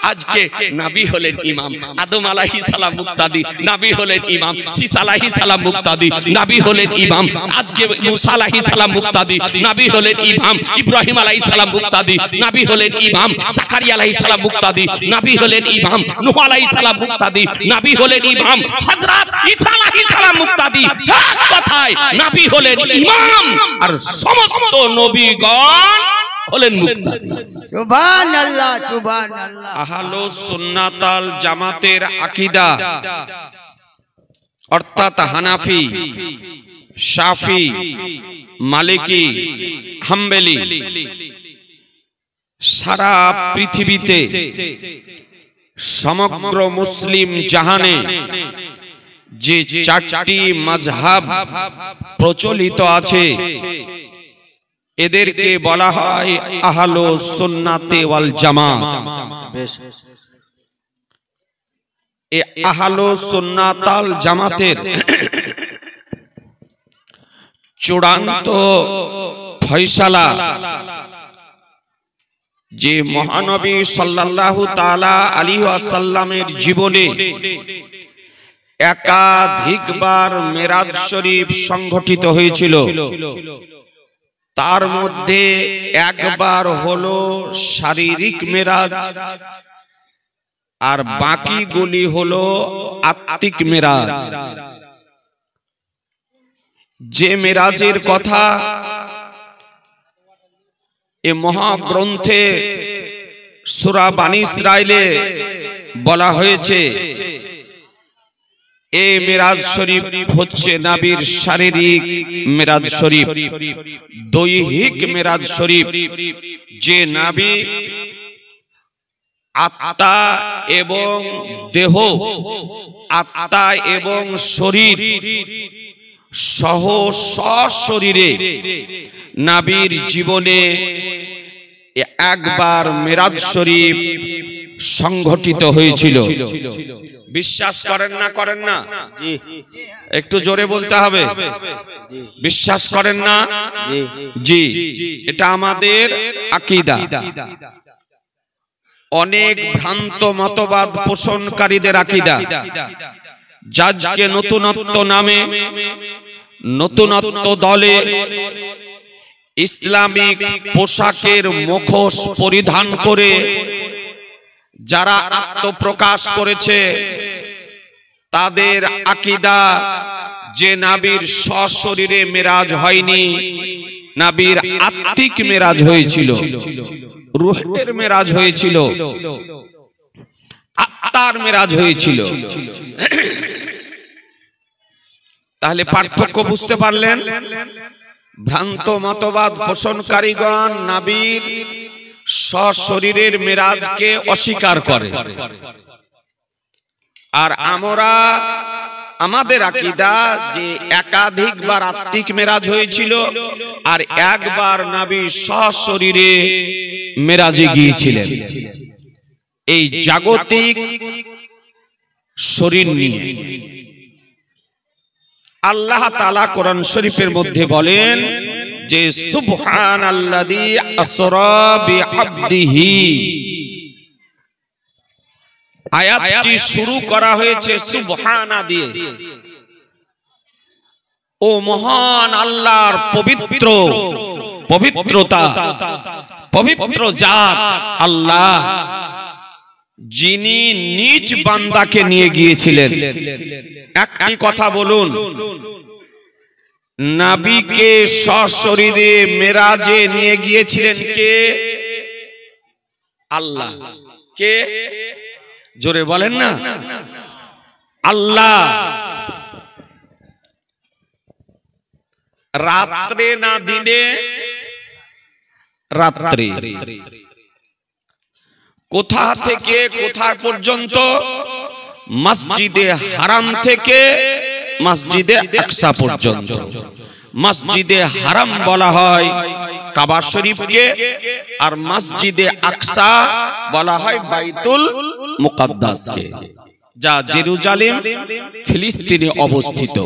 আজকে নবী হলেন ইমাম, আদম আলাইহিস সালাম মুক্তাদি, নবী হলেন ইমাম, ঈসা আলাইহিস সালাম মুক্তাদি, নবী হলেন ইমাম, আজকে মুসা আলাইহিস সালাম মুক্তাদি, নবী হলেন ইমাম, ইব্রাহিম আলাইহিস সালাম মুক্তাদি, নবী হলেন ইমাম, জাকারিয়া আলাইহিস সালাম মুক্তাদি, নবী হলেন ইমাম, নূহ আলাইহিস সালাম মুক্তাদি, নবী হলেন ইমাম, হযরত ঈসা আলাইহিস সালাম মুক্তাদি। এক কথায় নবী হলেন ইমাম আর সমস্ত নবীগণ হলেন মুক্তাদি। সুবহানাল্লাহ সুবহানাল্লাহ। আহলুস সুন্নাত ওয়াল জামাতের আকীদা অর্থাৎ হানাফি, শাফি, মালিকি, হাম্বলি সারা পৃথিবীতে সমগ্র মুসলিম জাহানে যে চারটি মাযহাব প্রচলিত আছে এদেরকে বলা হয় আহলুস সুন্নাত ওয়াল জামাত। এই আহলুস সুন্নাত ওয়াল জামাতের চূড়ান্ত ফয়সালা যে মহানবী সাল্লাল্লাহু তাআলা আলাইহি ওয়াসাল্লামের জীবনে একাধিকবার মেরাজ শরীফ সংঘটিত হয়েছিল, তার মধ্যে একবার হলো শারীরিক মেরাজ আর বাকিগুলি হলো আত্মিক মেরাজ। যে মেরাজের কথা এ মহাগ্রন্থে সূরা বানী ইসরাইলে বলা হয়েছে, এই মেরাজ শরীফ হচ্ছে নবীর শারীরিক মেরাজ শরীফ। দৈহিক মেরাজ শরীফ যে নবী আত্মা এবং দেহ, আত্মা এবং শরীর সহ সশরীরে নবীর জীবনে একবার মেরাজ শরীফ সংঘটিত হয়েছিল। বিশ্বাস করেন না? করেন না? একটু জোরে বলতে হবে। বিশ্বাস করেন না? জি, এটা আমাদের আকীদা। অনেক ভ্রান্ত মতবাদ পোষণকারীদের আকীদা, যাজকে নতুনত্ব নামে, নতুনত্ব দলে ইসলামিক পোশাকের মুখোশ পরিধান করে যারা আত্মপ্রকাশ করেছে, তাদের আকীদা যে নবীর সশরীরে মেরাজ হয়নি, নবীর আত্মিক মেরাজ হয়েছিল, রূহের মেরাজ হয়েছিল, আত্মার মেরাজ হয়েছিল। তাহলে পার্থক্য বুঝতে পারলেন? ভ্রান্ত মতবাদ পোষণকারীগণ নবীর সশরীরের মেরাজকে অস্বীকার করে, আর আমরা আমাদের আকীদা যে একাধিকবার আত্মিক মেরাজ হয়েছিল আর একবার নবী সশরীরে মেরাজে গিয়েছিলেন। এই জাগতিক শরীর নিয়ে আল্লাহ তাআলা কোরআন শরীফের মধ্যে বলেন যে সুবহানাল্লাযী আসরা বিআবদিহি। আয়াতটি শুরু করা হয়েছে সুবহানা দিয়ে। ও মহান আল্লাহর পবিত্র, পবিত্রতা, পবিত্র জাত আল্লাহ, যিনি নিজ বান্দাকে নিয়ে গিয়েছিলেন। একটি কথা বলুন, নবীকে সশরীরে মেরাজে নিয়ে গিয়েছিলেন কে? আল্লাহ। কে? জোরে বলেন না। আল্লাহ। রাত্রে না দিনে? রাত্রে। কোথা থেকে কোথা পর্যন্ত? মসজিদে হারাম থেকে মসজিদে আকসা পর্যন্ত। মসজিদে হারাম বলা হয় কাবা শরীফকে, আর মসজিদে আকসা বলা হয় বাইতুল মুকাদ্দাসকে, যা জেরুজালেম ফিলিস্তিনে অবস্থিত।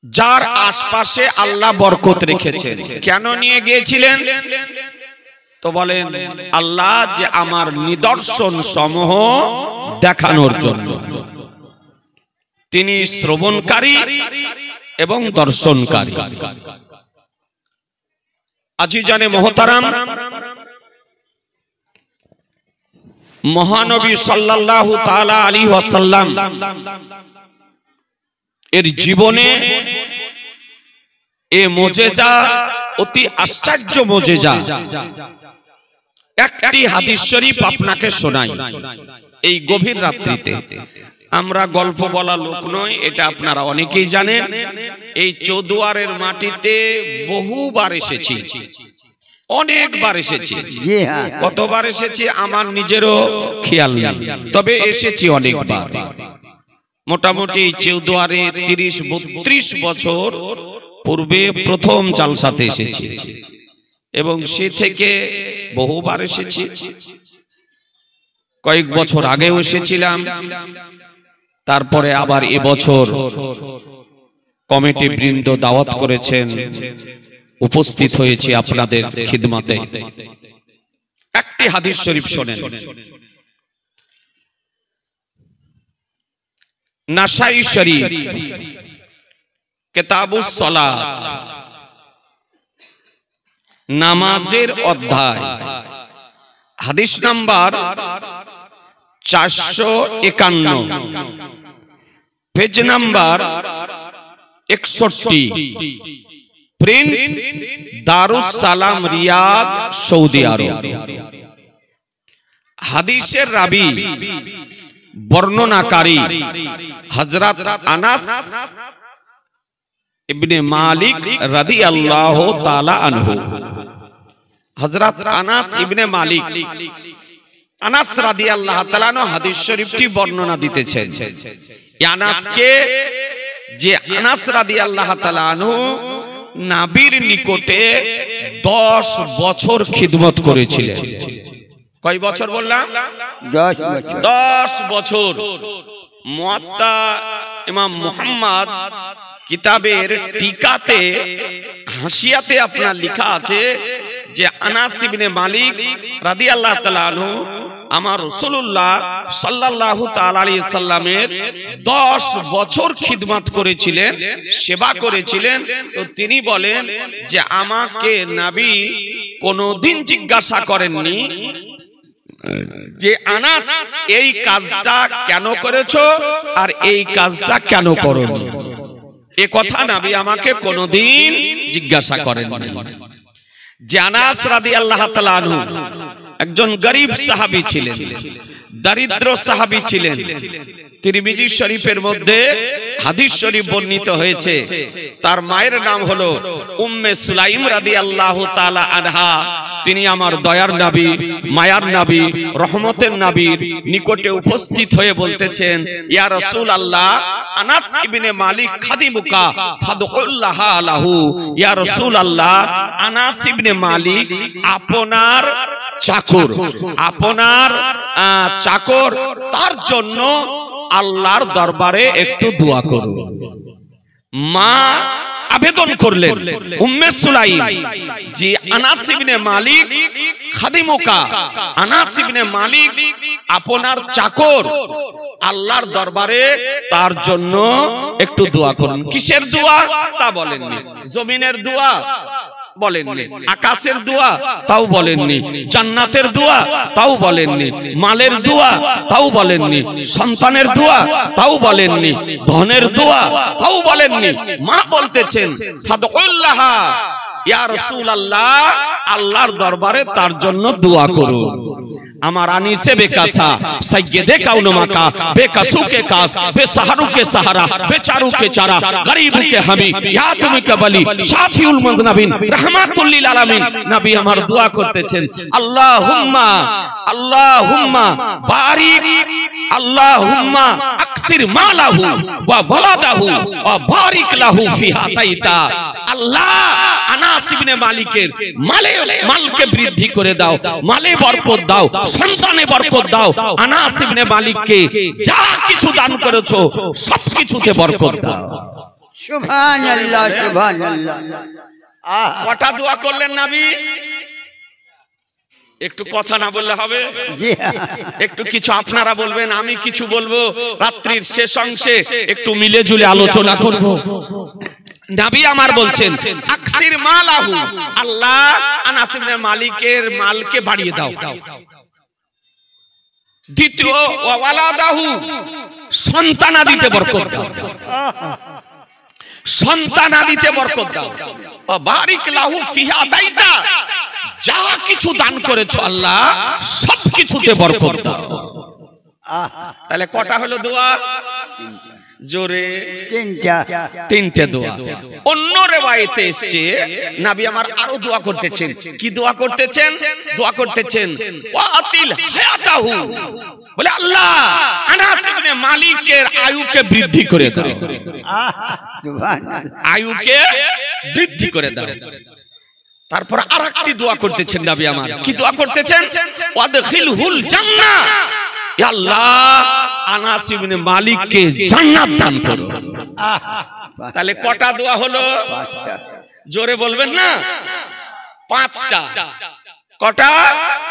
যার আশপাশে আল্লাহ বরকত রেখেছেন। কেন নিয়ে গিয়েছিলেন? তো বলেন আল্লাহ যে আমার নিদর্শন সমূহ দেখানোর জন্য। তিনি শ্রবণকারী এবং দর্শনকারী। আজিজানে মোহতারাম, মহানবী সাল্লাল্লাহু তাআলা আলাইহি ওয়াসাল্লাম এর জীবনে এ মুজিজা অতি আশ্চর্য মুজিজা। একটি হাদিস শরীফ আপনাকে শোনাই এই গভীর রাত্রিতে। আমরা গল্প বলা লোক নয়, এটা আপনারা অনেকেই জানেন। এই চৌদুয়ারের মাটিতে বহুবার এসেছি, অনেকবার এসেছি। কতবার এসেছি আমার নিজেরও খেয়াল নেই, তবে এসেছি অনেকবার। মোটামুটি চৌদুয়ারে 30-32 বছর পূর্বে প্রথম জালসাতে এসেছি এবং সে থেকে বহুবার এসেছি। কয়েক বছর আগেও এসেছিলাম, তারপরে আবার এবছর কমিটি বৃন্দ দাওয়াত করেছেন, উপস্থিত হয়েছি আপনাদের খিদমতে। একটি হাদিস শরীফ শোনেন। নাসাই শরীফ কিতাবুস সালাত, নামাজের অধ্যায়, হাদিস number 451, page number 61, print Darus Salam, Riyad, Saudi আরব। হাদিসের রাবি বর্ণনাকারী হযরত আনাস ইবনে মালিক রাদিয়াল্লাহু তাআলা আনহু। হযরত আনাস ইবনে মালিক, আনাস রাদিয়াল্লাহু তাআলা আনহু হাদিস শরীফটি বর্ণনা দিতেছেন। আনাসকে, যে আনাস রাদিয়াল্লাহু তাআলা আনহু নবীর নিকটে 10 বছর খিদমত করেছিলেন। কয় বছর বললাম? 10 বছর। মুয়াত্তা ইমাম মুহাম্মদ কিতাবের টিকাতে, হাসিয়াতে আপনার লেখা আছে যে আনাস ইবনে মালিক রাদিয়াল্লাহু তাআলা আনহু আমার রাসূলুল্লাহ সাল্লাল্লাহু তাআলা আলাইহি সাল্লামের 10 বছর খিদমত করেছিলেন, সেবা করেছিলেন। তো তিনি বলেন যে আমাকে নবী কোনদিন জিজ্ঞাসা করেননি যে আনাস এই কাজটা কেন করেছো আর এই কাজটা কেন করোনি। এ কথা নবী আমাকে কোনদিন জিজ্ঞাসা করেননি। যে আনাস রাদিয়াল্লাহু তাআলা আনহু একজন গরীব সাহাবী ছিলেন, দরিদ্র সাহাবী ছিলেন। তিরমিজি শরীফের মধ্যে হাদিস শরীফ বর্ণিত হয়েছে, তার মায়ের নাম হলো উম্মে সুলাইম রাদিয়াল্লাহু তাআলা আনহা। তিনি আমার দয়ার নবী, মায়ার নবী, রহমতের নবীর নিকটে উপস্থিত হয়ে বলতেছেন, ইয়া রাসূলুল্লাহ, আনাস ইবনে মালিক খাদিমুকা ফাদউল্লাহ লাহু। ইয়া রাসূলুল্লাহ, আনাস ইবনে মালিক আপনার চাকর, আপনার চাকর, তার জন্য আল্লাহর দরবারে একটু দোয়া করুন। মা আবেদন করলেন, উম্মে সুলাইম, যে আনাস ইবনে মালিক খাদিমুকা, আনাস ইবনে মালিক আপনার চাকর, আল্লাহর দরবারে তার জন্য একটু দোয়া করুন। কিসের দোয়া তা বলেননি, জমিনের দোয়া বলেননি, আকাশের দোয়া তাও বলেননি, জান্নাতের দোয়া তাও বলেননি, মালের দোয়া তাও বলেননি, সন্তানের দোয়া তাও বলেননি, ধনের দোয়া তাও বলেননি। মা বলতেছেন, ফাদউল্লাহ, ইয়া রাসূলুল্লাহ, আল্লাহর দরবারে তার জন্য দোয়া করুন। আমার আনিসে বেকাসা, সাইয়্যিদে কাউন মাকা, বেকাসু কে কাস, বেসাহারু কে সাহারা, বেচারু কে চারা, গরিবু কে হামি, ইয়া তুমি কে বলি, শাফিউল মুযনাবিন, রাহমাতুল লিল আলামিন। নবী আমার দোয়া করতেছেন, আল্লাহুম্মা, আল্লাহুম্মা বারিক, আল্লাহুম্মা আকসির মালাহু ওয়া ওয়ালাদাহু ওয়া বারিক লাহু ফি হাতাইতা। আল্লাহ, আনাস ইবনে মালিকের মালকে বৃদ্ধি করে দাও, মালে বরকত দাও, সন্তানে বরকত দাও। আনাস ইবনে মালিককে যা কিছু দান করেছো সবকিছুতে বরকত দাও। সুবহানাল্লাহ, সুবহানাল্লাহ। কটা দোয়া করলেন নবী? একটু কথা না বললে হবে? জি একটু কিছু আপনারা বলবেন, আমি কিছু বলবো। রাত্রির শেষ অংশে একটু মিলে জুলে আলোচনা করব। নবী আমার বলছেন আকসির মালাহু, আল্লাহ আনাস ইবনে মালিকের মালকে বাড়িয়ে দাও। দ্বিতীয় ওয়ালাদাহু, সন্তানাদিতে বরকত দাও, সন্তানাদিতে বরকত দাও। বারিক লাহু ফিহা দাইতা, যা কিছু দান করেছো আল্লাহ সব কিছুতে বরকত দাও। তাহলে কটা হলো দোয়া? জোরে তিনটে দোয়া। অন্য রিওয়ায়েতে এসেছে নবী আমার আরো দোয়া করতেছেন। কি দোয়া করতেছেন? দোয়া করতেছেন ওয়াতিল হায়াতাহু, বলে আল্লাহ আনাস ইবনে মালিকের আয়ুকে বৃদ্ধি করে দাও, আয়ুকে বৃদ্ধি করে দাও। তারপর আরেকটি দোয়া করতেছেন নবী আমার। কি দোয়া করতেছেন? ওয়াদখিলহুল জান্নাহ, ইয়া আল্লাহ আনাস ইবনে মালিককে জান্নাত দান করো। তাহলে কটা দোয়া হলো? জোরে বলবেন না? পাঁচটা। কটা?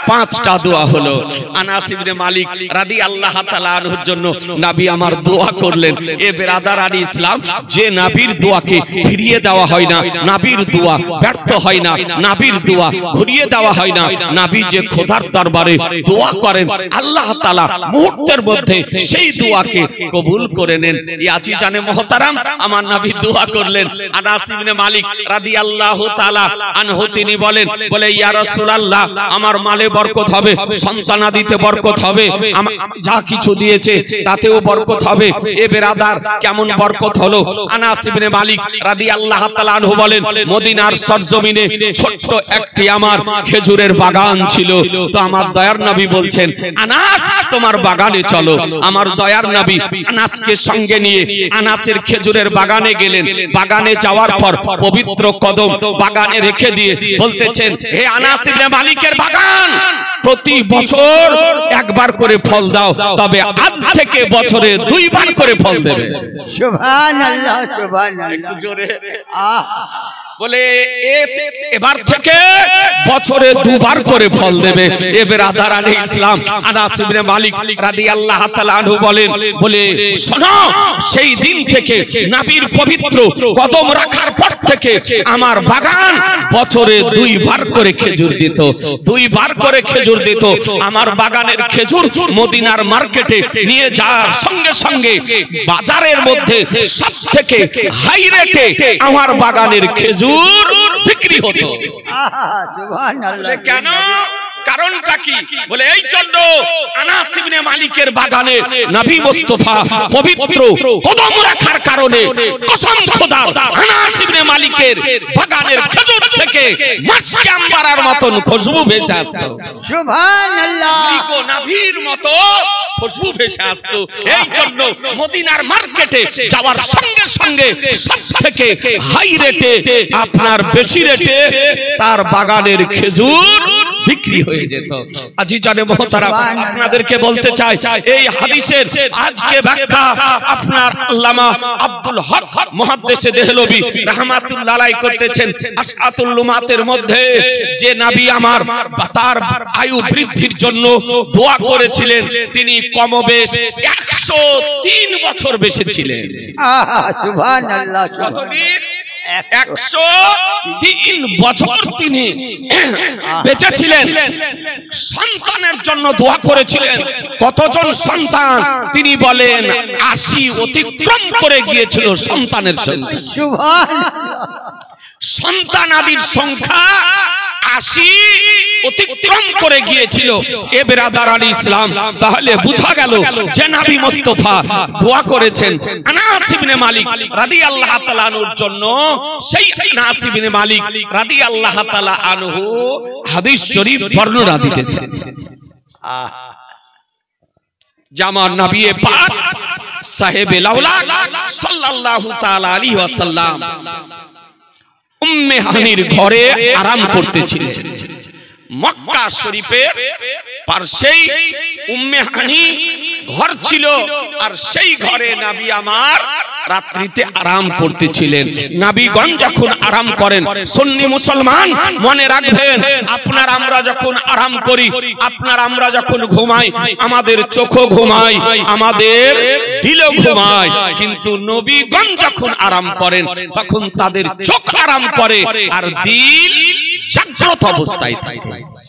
পাঁচটা দোয়া হলো। আনাস ইবনে মালিক রাদিয়াল্লাহু তাআলা আনহুর জন্য নবী আমার দোয়া করলেন। এ বেরাদারানি ইসলাম, যে নবীর দোয়াকে ফিরিয়ে দেওয়া হয় না, নবীর দোয়া ব্যর্থ হয় না, নবীর দোয়া ঘুরিয়ে দেওয়া হয় না, নবী যে খোদার দরবারে দোয়া করেন আল্লাহ তাআলা মুহূর্তের মধ্যে সেই দোয়াকে কবুল করে নেন। ইয়াজি জানে মহতারাম, আমার নবী দোয়া করলেন। আনাস ইবনে মালিক রাদিয়াল্লাহু তাআলা আনহু তিনি বলেন, বলে ইয়া রাসূলুল্লাহ আমার মালে বরকত হবে, সন্তানাদিতে বরকত হবে, যা কিছু দিয়েছে তাতেও বরকত হবে। এ বেরাদার কেমন বরকত হলো? আনাস ইবনে মালিক রাদিয়াল্লাহু তাআলা আনহু বলেন, মদিনার সরজমিনে ছোট্ট একটি আমার খেজুরের বাগান ছিল। তো আমার দয়ার নবী বলছেন, আনাস তোমার বাগানে চলো। আমার দয়ার নবী আনাসকে সঙ্গে নিয়ে আনাসের খেজুরের বাগানে গেলেন। বাগানে যাওয়ার পর পবিত্র কদম বাগানে রেখে দিয়ে বলতেছেন, হে আনাস ইবনে মালিকের বাগান, প্রতি বছর একবার করে ফল দাও, তবে আজ থেকে বছরে দুইবার করে ফল দেবে। সুবহানাল্লাহ সুবহানাল্লাহ, একটু জোরে। বলে এবার থেকে বছরে দুবার করে ফল দেবে। এ বেরাদারানে ইসলাম, আনাস ইবনে মালিক রাদিয়াল্লাহু তাআলা আনহু বলেন, বলে শোনো, সেই দিন থেকে নবীর পবিত্র কদম রাখার পর থেকে আমার বাগান বছরে দুইবার করে খেজুর দিত, দুইবার করে খেজুর দিত। আমার বাগানের খেজুর মদিনার মার্কেটে নিয়ে যাওয়ার সঙ্গে সঙ্গে বাজারের মধ্যে সবথেকে হাই রেটে আমার বাগানের খেজুর বিক্রি হতো। সুবহানাল্লাহ। কেন? কারণটা কি? বলে এই জন্য আনাস ইবনে মালিকের বাগানে নবী মুস্তাফা পবিত্র কদম রাখার কারণে কসম খোদার আনাস ইবনে মালিকের বাগানের খেজুর থেকে মাসকে আম্বারার মতন খুশবু ভেসে আসতো। সুবহানাল্লাহ। নবীর মতো খুশবু ভেসে আসতো। এই জন্য মদিনার মার্কেটে যাওয়ার সঙ্গে সঙ্গে সবথেকে হাই রেটে, আপনার বেশি রেটে তার বাগানের খেজুর বিক্রি হয়ে যেত। আজি জানে মহতারাম, আপনাদেরকে বলতে চাই, এই হাদিসের আজকে ব্যাখ্যা আপনার আল্লামা আব্দুল হক মুহাদ্দিসে দেহলভী রাহমাতুল্লাহ আলাইহি করতেছেন। আশআতুল লুমাতের মধ্যে যে নবী আমার তার আয়ু বৃদ্ধির জন্য দোয়া করেছিলেন, তিনি কমবেশ 103 বছর বেঁচে ছিলেন। সুবহানাল্লাহ। কতদিন? 103 বছর তিনি বেঁচে ছিলেন। সন্তানের জন্য দোয়া করেছিলেন। কতজন সন্তান? তিনি বলেন 80 অতিক্রম করে গিয়েছিল সন্তানের সংখ্যা। সুবহানাল্লাহ। সন্তানাদির সংখ্যা 80 অতিক্রম করে গিয়েছিল। এ বেরাদারানি ইসলাম, তাহলে বোঝা গেল যে নবী মুস্তাফা দোয়া করেছেন আনাস ইবনে মালিক রাদিয়াল্লাহু তাআলা আনহুর জন্য। সেই আনাস ইবনে মালিক রাদিয়াল্লাহু তাআলা আনহু হাদিস শরীফ বর্ণনা দিতেছেন। জামান নবী পাক সাহেবে লাউলাক সাল্লাল্লাহু তাআলা আলাইহি ওয়াসাল্লাম উম্মে হানির ঘরে আরাম করতেছিলেন। মক্কা শরীফের পাশেই উম্মে হানি ঘর ছিল, আর সেই ঘরে নবী আমার রাত্রিতে আরাম করতেছিলেন। নবীগণ যখন আরাম করেন, সুন্নি মুসলমান মনে রাখবেন, আপনার আমরা আমরা যখন আরাম করি, আপনার আমরা যখন ঘুমাই, আমাদের চোখও ঘুমায়, আমাদের দিলও ঘুমায়, কিন্তু নবীগণ যখন আরাম করেন তখন তাদের চোখ আরাম করে আর দিল জাগ্রত অবস্থায় থাকে।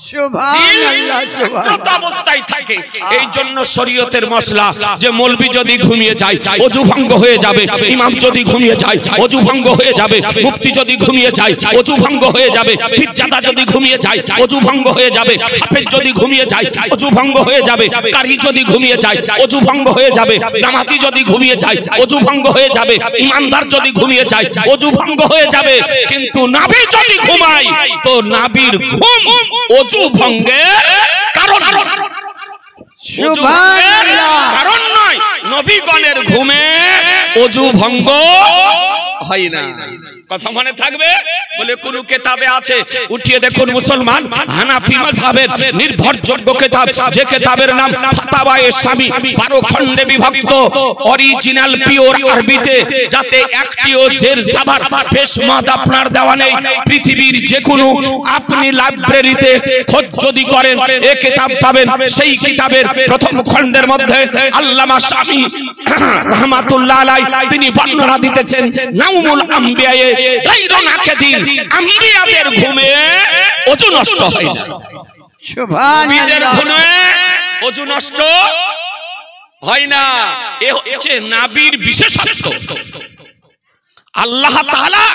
সুবহানাল্লাহ, জাগ্রত অবস্থায় থাকে। এই জন্য শরীয়তের মশলা যে মৌলবি যদি ঘুমিয়ে যায় ওযু ভঙ্গ হয়ে যাবে, ইমাম যদি ঘুমিয়ে যায় ওযু ভঙ্গ হয়ে যাবে, মুফতি যদি ঘুমিয়ে যায় ওযু ভঙ্গ হয়ে যাবে, পীরজাদা যদি ঘুমিয়ে যায় ওযু ভঙ্গ হয়ে যাবে, হাফেজ যদি ঘুমিয়ে যায় ওযু ভঙ্গ হয়ে যাবে, কারি যদি ঘুমিয়ে যায় ওযু ভঙ্গ হয়ে যাবে, নামাজি যদি ঘুমিয়ে যায় ওযু ভঙ্গ হয়ে যাবে, ইমানদার যদি ঘুমিয়ে যায় ওযু ভঙ্গ হয়ে যাবে। কিন্তু নবী যদি ঘুমায় তো নবীর ঘুম ওযু ভঙ্গের কারণ। সুবহানাল্লাহ, কারণ নয়, নবীগণের ঘুমে ওযু ভঙ্গ হয় না। কথা মনে থাকবে। বলে কোন কিতাবে আছে, উঠিয়ে দেখুন মুসলমান, হানাফি মাযহাবের নির্ভরযোগ্য কিতাব, যে কিতাবের নাম ফাতাওয়ায়ে শামী, 12 খণ্ডে বিভক্ত, অরিজিনাল পিওর আরবিতে, যাতে একটিও জের জাবার পেশমাদ আপনার দেওয়া নেই। পৃথিবীর যে কোনো আপনি লাইব্রেরিতে খোঁজ যদি করেন এই কিতাব পাবেন। সেই কিতাবের প্রথম খণ্ডের মধ্যে আল্লামা শামী রাহমাতুল্লাহ আলাইহি তিনি বর্ণনা দিতেছেন, নাউমুল আম্বিয়ায়ে আম্বিয়াদের ঘুমে ওযু নষ্ট হয় না। সুবহানাল্লাহ, ঘুমে ওযু নষ্ট হয় না। এ হচ্ছে নবীর বিশেষত্ব। আল্লাহ তাআলা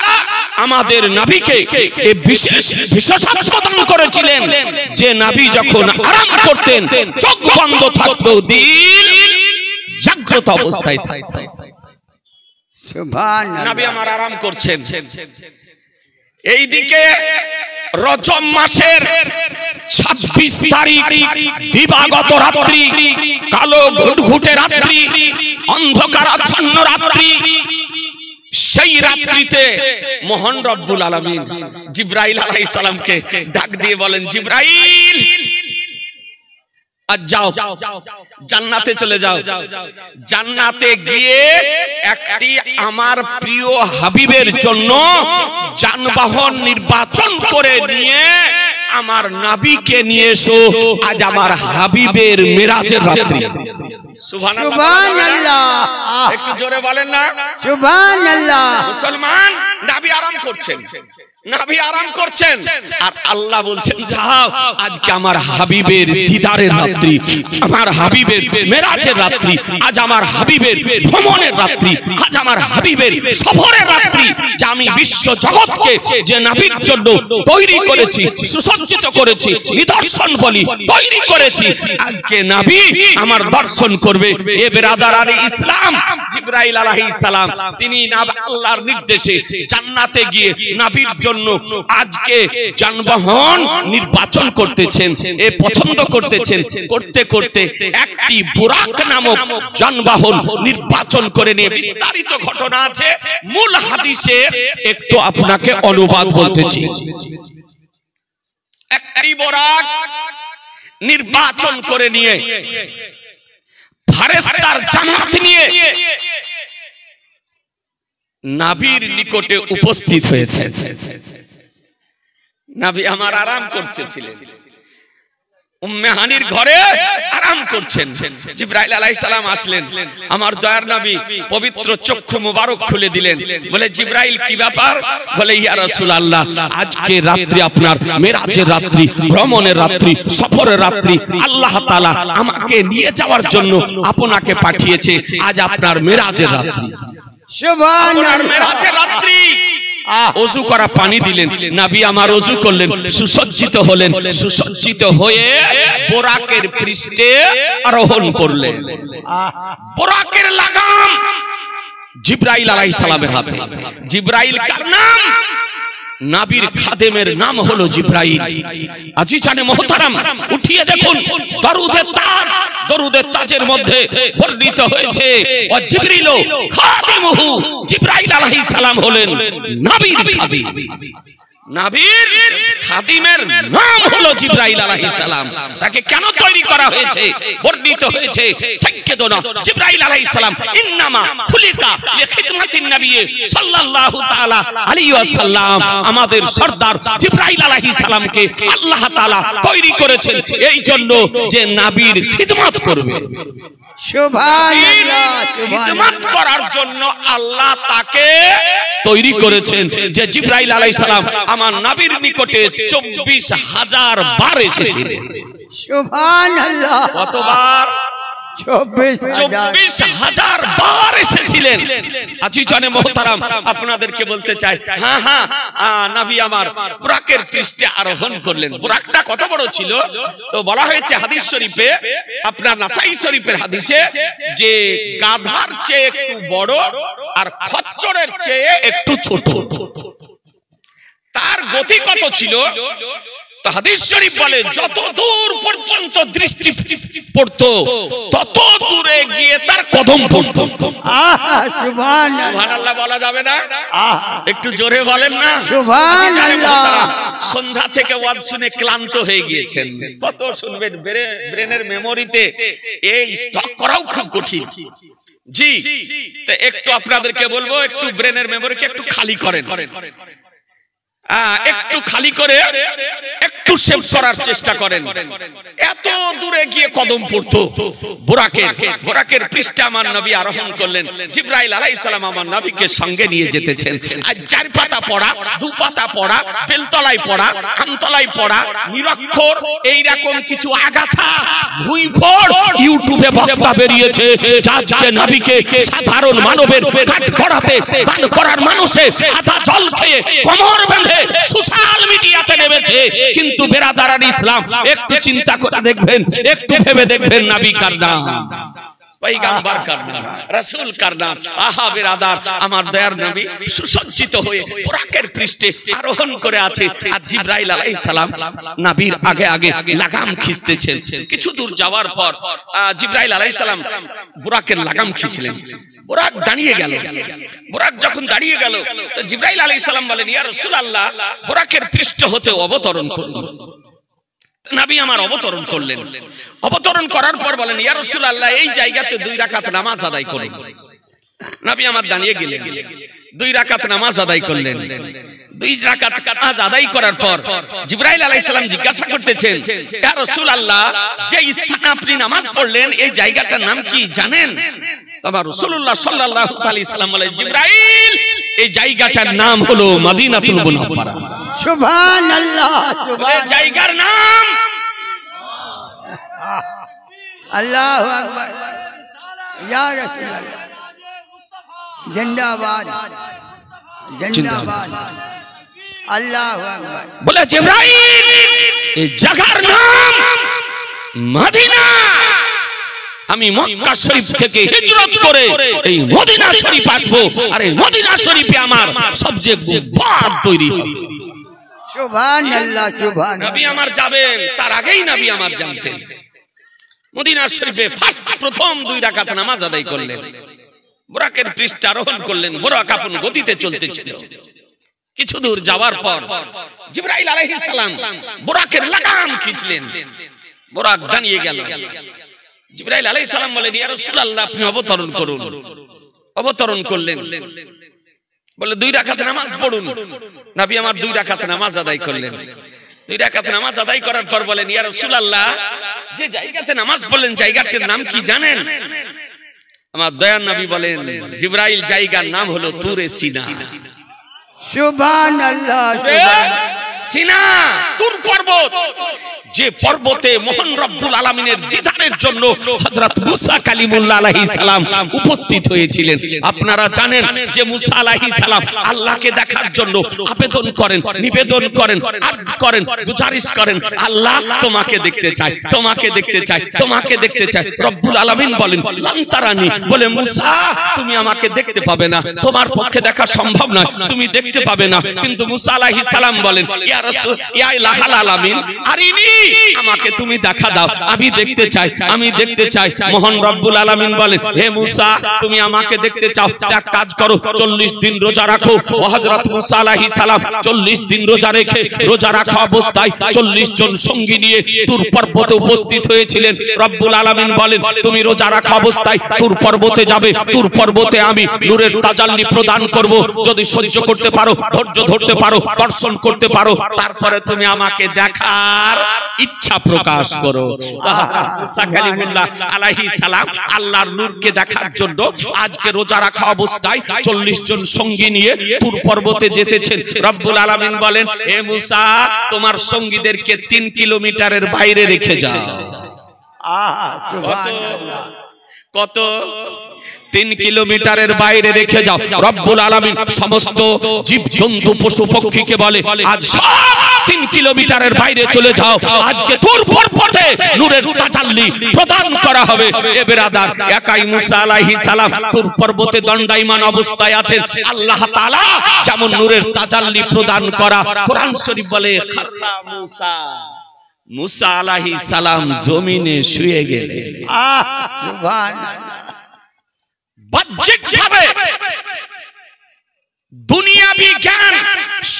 আমাদের নবীকে এই বিশেষ বিশেষত্ব দান করেছিলেন যে নবী যখন আরাম করতেন চোখ বন্ধ থাকতো, দিল জাগ্রত অবস্থায় থাকতো। সুবহানাল্লাহ, নবী আমার আরাম করছেন। এইদিকে রজব মাসের 26 তারিখ দিবাগত রাত্রি, কালো ঘুটঘুটে রাত্রি, অন্ধকারাচ্ছন্ন রাত্রি। সেই রাত্রিতে মহান রব্বুল আলামিন জিবরাইল আলাইহিস সালামকে ডাক দিয়ে বলেন, জিবরাইল আজ যাও, জান্নাতে চলে যাও। জান্নাতে গিয়ে একটি আমার প্রিয় হাবিবের জন্য যানবাহন নির্বাচন করে নিয়ে আমার নবীকে নিয়ে এসো। আজ আমার হাবিবের মেরাজের রাত্রি। সুবহানাল্লাহ, একটু জোরে বলেন না সুবহানাল্লাহ। মুসলমান, নবী আরাম করছেন, নবী আরাম করছেন, আর আল্লাহ বলছেন যাও, আজকে আমার হাবিবের দিদারের রাত্রি, আমার হাবিবের মেরাজের রাত্রি, আজ আমার হাবিবের ভ্রমণের রাত্রি, আজ আমার হাবিবের সফরের রাত্রি। যে আমি বিশ্ব জগৎকে যে নবীর জন্য তৈরি করেছি, সুসজ্জিত করেছি, নিদর্শন বলি তৈরি করেছি, আজকে নবী আমার দর্শন করবে। এ বেরাদার আলী ইসলাম, জিবরাইল আলাইহিস সালাম তিনি আল্লাহর নির্দেশে জান্নাতে গিয়ে নবীর জন্য আজকে যানবাহন নির্বাচন করতেছেন, এ পছন্দ করতেছেন। করতে করতে একটি বুরাক নামক যানবাহন নির্বাচন করে নিয়ে, বিস্তারিত ঘটনা আছে, মূল হাদিসে একটু আপনাকে অনুবাদ বলতেছি। একটি বুরাক নির্বাচন করে নিয়ে ফেরেশতার জামাত নিয়ে নবীর নিকটে উপস্থিত হয়েছে। নবী আমার আরাম করতেছিলেন, উম্মে হানির ঘরে আরাম করছেন। জিবরাইল আলাইহিস সালাম আসলেন, আমার দয়ার নবী পবিত্র চক্ষু মোবারক খুলে দিলেন। বলে, জিবরাইল কি ব্যাপার? বলে, ইয়া রাসূলুল্লাহ, আজকে রাত্রি আপনার মেরাজের রাত্রি, ভ্রমণের রাত্রি, সফরের রাত্রি। আল্লাহ তাআলা আমাকে নিয়ে যাওয়ার জন্য আপনাকে পাঠিয়েছে। আজ আপনার মেরাজের রাত্রি। সুবহানাল্লাহ, মেরাজের রাত্রি। ওযু করা পানি দিলেন, নবী আমার ওযু করলেন, সুসজ্জিত হলেন, সুসজ্জিত হয়ে বোরাকের পৃষ্ঠে আরোহণ করলেন। বোরাকের লাগাম জিবরাইল আলাইহিস সালামের হাতে। জিবরাইল কার নাম? নবীর খাদেমের নাম হলো জিবরাইল। আজিজানে মুহতারাম, উঠিয়ে দেখুন দরুদে তাজ, দরুদে তাজের মধ্যে বর্ণিত হয়েছে, ও জিবরিলু খাদিমুহু, জিবরাইল আলাইহিস সালাম হলেন নবীর খাদিম। নবীর খাদিমের নাম হলো জিবরাইল আলাইহিস সালাম। তাকে কেন তৈরি করা হয়েছে? বর্ণিত হয়েছে সাইয়্যিদুনা জিবরাইল আলাইহিস সালাম ইন্নামা খুলিকা লিখিদমাতিন নবী সাল্লাল্লাহু তাআলা আলাইহি ওয়াসাল্লাম। আমাদের সরদার জিবরাইল আলাইহিস সালামকে আল্লাহ তাআলা তৈরি করেছেন এই জন্য যে নবীর খিদমত করবে। সুবহানাল্লাহ, খিদমত করার জন্য আল্লাহ তাকে তৈরি করেছেন। যে জিবরাইল আলাইহিস সালাম আমার নবীর নিকটে 24,000 বার এসেছিলেন। সুবহানাল্লাহ, কতবার? 24,000 বার এসেছিলেন। আজিজানে মোহতারাম, আপনাদেরকে বলতে চাই, হ্যাঁ নবী আমার বুরাকের পৃষ্ঠে আরোহণ করলেন। বুরাকটা কত বড় ছিল? তো বলা হয়েছে হাদিস শরীফে, আপনার নাসাই শরীফের হাদিসে, যে গাধার চেয়ে একটু বড় আর খচ্চরের চেয়ে একটু ছোট। তার গতি কত ছিল? হাদিস শরীফ বলে যত দূর পর্যন্ত দৃষ্টি পড়তো তত দূরে গিয়ে তার কদম পড়তো। সুবহানাল্লাহ বলা যাবে না? একটু জোরে বলেন না সুবহানাল্লাহ। সন্ধ্যা থেকে ওয়াজ শুনে ক্লান্ত হয়ে গিয়েছেন, কত শুনবেন? ব্রেনের মেমোরিতে এই স্টক করাও খুব কঠিন। জি, তো একটু আপনাদেরকে বলবো, একটু ব্রেনের মেমোরিকে একটু খালি করেন, একটু খালি করে একটু সেভ করার চেষ্টা করেন। এত দূরে গিয়ে কদম পড়তো বুরাকের পৃষ্ঠে আমার নবী আরোহণ করলেন। জিবরাইল আলাইহিস সালাম আমার নবীকে সঙ্গে নিয়ে যেতেছেন। আর 4 পাতা পড়া, 2 পাতা পড়া, বেলতলায় পড়া, আমতলায় পড়া, নিরক্ষর এইরকম কিছু আগাছা ভুঁইফোড় ইউটিউবে বক্তা বেরিয়েছে। যাচ্ছে নবীকে সাধারণ মানবের কাট করাতে, দান করার মানুষে আধা জল খেয়ে কোমর বেঁধে সোশ্যাল মিডিয়াতে নেমেছে। কিন্তু বেরাদারান ইসলাম, একটু চিন্তা করে দেখবেন, একটু ভেবে দেখবেন, নবী কার নাম, পয়গম্বর কার নাম, রাসূল কার নাম। আহা বেরাদার, আমার দয়ার নবী সুসজ্জিত হয়ে বুরাকের পৃষ্ঠে আরোহণ করে আছে। আর জিবরাইল আলাইহিস সালাম নবীর আগে আগে লাগাম খিঁচতেছেন। কিছু দূর যাওয়ার পর জিবরাইল আলাইহিস সালাম বুরাকের লাগাম খিঁচলেন। বুরাক দাঁড়িয়ে গেল। বুরাক যখন দাঁড়িয়ে গেল, তো জিবরাইল আলাইহিস সালাম বলেন, ইয়া রাসূলুল্লাহ, বুরাকের পৃষ্ঠ হতে অবতরণ করুন। নবী আমার অবতরণ করলেন। অবতরণ করার পর বলেন, ইয়া রাসূলুল্লাহ, এই জায়গাতে 2 রাকাত নামাজ আদায় করুন। নবী আমার দাঁড়িয়ে গেলেন, 2 রাকাত নামাজ আদায় করলেন। 2 রাকাত নামাজ আদায় করার পর জিবরাইল আলাইহিস সালাম জিজ্ঞাসা করতেছেন, ইয়া রাসূলুল্লাহ, যে স্থানে আপনি নামাজ পড়লেন এই জায়গাটার নাম কি জানেন? তবে রাসূলুল্লাহ সাল্লাল্লাহু আলাইহি সাল্লাম বলেন, জিবরাইল, এই জায়গাটার নাম হলো মদিনাতুল মুনাওয়ারা। সুবহানাল্লাহ, এই জায়গার নাম আল্লাহু আকবার, ইয়া রাসূলুল্লাহ, জিন্দাবাদ জিন্দাবাদ, আল্লাহু আকবার। বলে জিবরাইল, এই জায়গার নাম মদিনা। আমি মক্কা শরীফ থেকে হিজরত করে এই মদিনা শরীফ আসবো, আর এই মদিনা শরীফে আমার সবচেয়ে বড় তৈরি হবে। সুবহানাল্লাহ, সুবহানাল্লাহ। নবী আমার যাবেন, তার আগেই নবী আমার জানতেন। মদিনা শরীফে প্রথম 2 রাকাত নামাজ আদায় করলেন। বুরাকের পৃষ্ঠে আরোহণ করলেন। বুরাক আপন গতিতে চলতেছিল। কিছু দূর যাওয়ার পর জিবরাইল আলাইহিস সালাম বুরাকের লাগাম খিঁচলেন। বুরাক দাঁড়িয়ে গেল। জিবরাইল আলাইহিস সালাম বলেন, ইয়া রাসূলুল্লাহ, আপনি অবতরণ করুন। অবতরণ করলেন। বলে 2 রাকাত নামাজ পড়ুন। নবী আমার 2 রাকাত নামাজ আদায় করলেন। 2 রাকাত নামাজ আদায় করার পর বলেন, ইয়া রাসূলুল্লাহ, যে জায়গাতে নামাজ পড়লেন জায়গাটার নাম কি জানেন? আমার দয়ার নবী বলেন, জিবরাইল, জায়গার নাম হলো তুরে সিনা। সুবহানাল্লাহ, সিনা, তুর পর্বত। যে পর্বতে মহান রব্বুল আলামিনের দিদারের জন্য হযরত মুসা কালিমুল্লাহ আলাইহিস সালাম উপস্থিত হয়েছিলেন। আপনারা জানেন যে মুসা আলাইহিস সালাম আল্লাহকে দেখার জন্য আবেদন করেন, নিবেদন করেন, আরজ করেন, গুজারিশ করেন, আল্লাহ তোমাকে দেখতে চাই, তোমাকে দেখতে চাই, তোমাকে দেখতে চাই। রব্বুল আলামিন বলেন, লান তারানি, বলে মুসা, তুমি আমাকে দেখতে পাবে না, তোমার পক্ষে দেখা সম্ভব নয়, তুমি দেখতে পাবে না। কিন্তু মুসা আলাইহিস সালাম বলেন, ইয়া রাসূল, ইয়া ইলাহাল আলামিন, আরিনি আমাকে তুমি দেখা দাও, আমি দেখতে চাই, আমি দেখতে চাই। মহান রব্বুল আলামিন বলেন, হে মুসা তুমি আমাকে দেখতে চাও, এক কাজ করো, 40 দিন রোজা রাখো। ও হযরত মুসা আলাইহিস সালাম 40 দিন রোজা রেখে, রোজা রাখা অবস্থায় 40 জন সঙ্গী নিয়ে তুর পর্বতে উপস্থিত হয়েছিলেন। রব্বুল আলামিন বলেন, তুমি রোজা রাখা অবস্থায় তুর পর্বতে যাবে, তুর পর্বতে আমি নূরের তাজাল্লি প্রদান করব। যদি সহ্য করতে পারো, ধৈর্য ধরতে পারো, দর্শন করতে পারো, তারপরে তুমি আমাকে দেখার ইচ্ছা প্রকাশ করো। হযরত মুসা কালিমুল্লাহ আলাইহিস সালাম আল্লাহর নূরকে দেখার জন্য আজকে রোজা রাখা অবস্থায় 40 জন সঙ্গী নিয়ে তুর পর্বতে যেতেছেন। রব্বুল আলামিন বলেন, হে মুসা তোমার সঙ্গীদেরকে 3 কিলোমিটারের বাইরে রেখে যাও। সুবহানাল্লাহ। কত? 3 কিলোমিটারের বাইরে রেখে যাও। রব্বুল আলামিন সমস্ত জীব জন্তু পশু পক্ষীকে বলে, আজ সব 3 কিলোমিটারের বাইরে চলে যাও। আজকে তুর পর্বতে নূরের তাজাল্লি প্রদান করা হবে। এ বেরাদার, একাই মুসা আলাইহিস সালাম তুর পর্বতে দণ্ডায়মান অবস্থায় আছেন। আল্লাহ তাআলা যেমন নূরের তাজাল্লি প্রদান করা, কোরআন শরীফ বলে, খাররা মুসা, মুসা আলাইহিস সালাম জমিনে শুয়ে গেলেন। সুবহানাল্লাহ। বাহ্যিকভাবে দুনিয়াবি জ্ঞান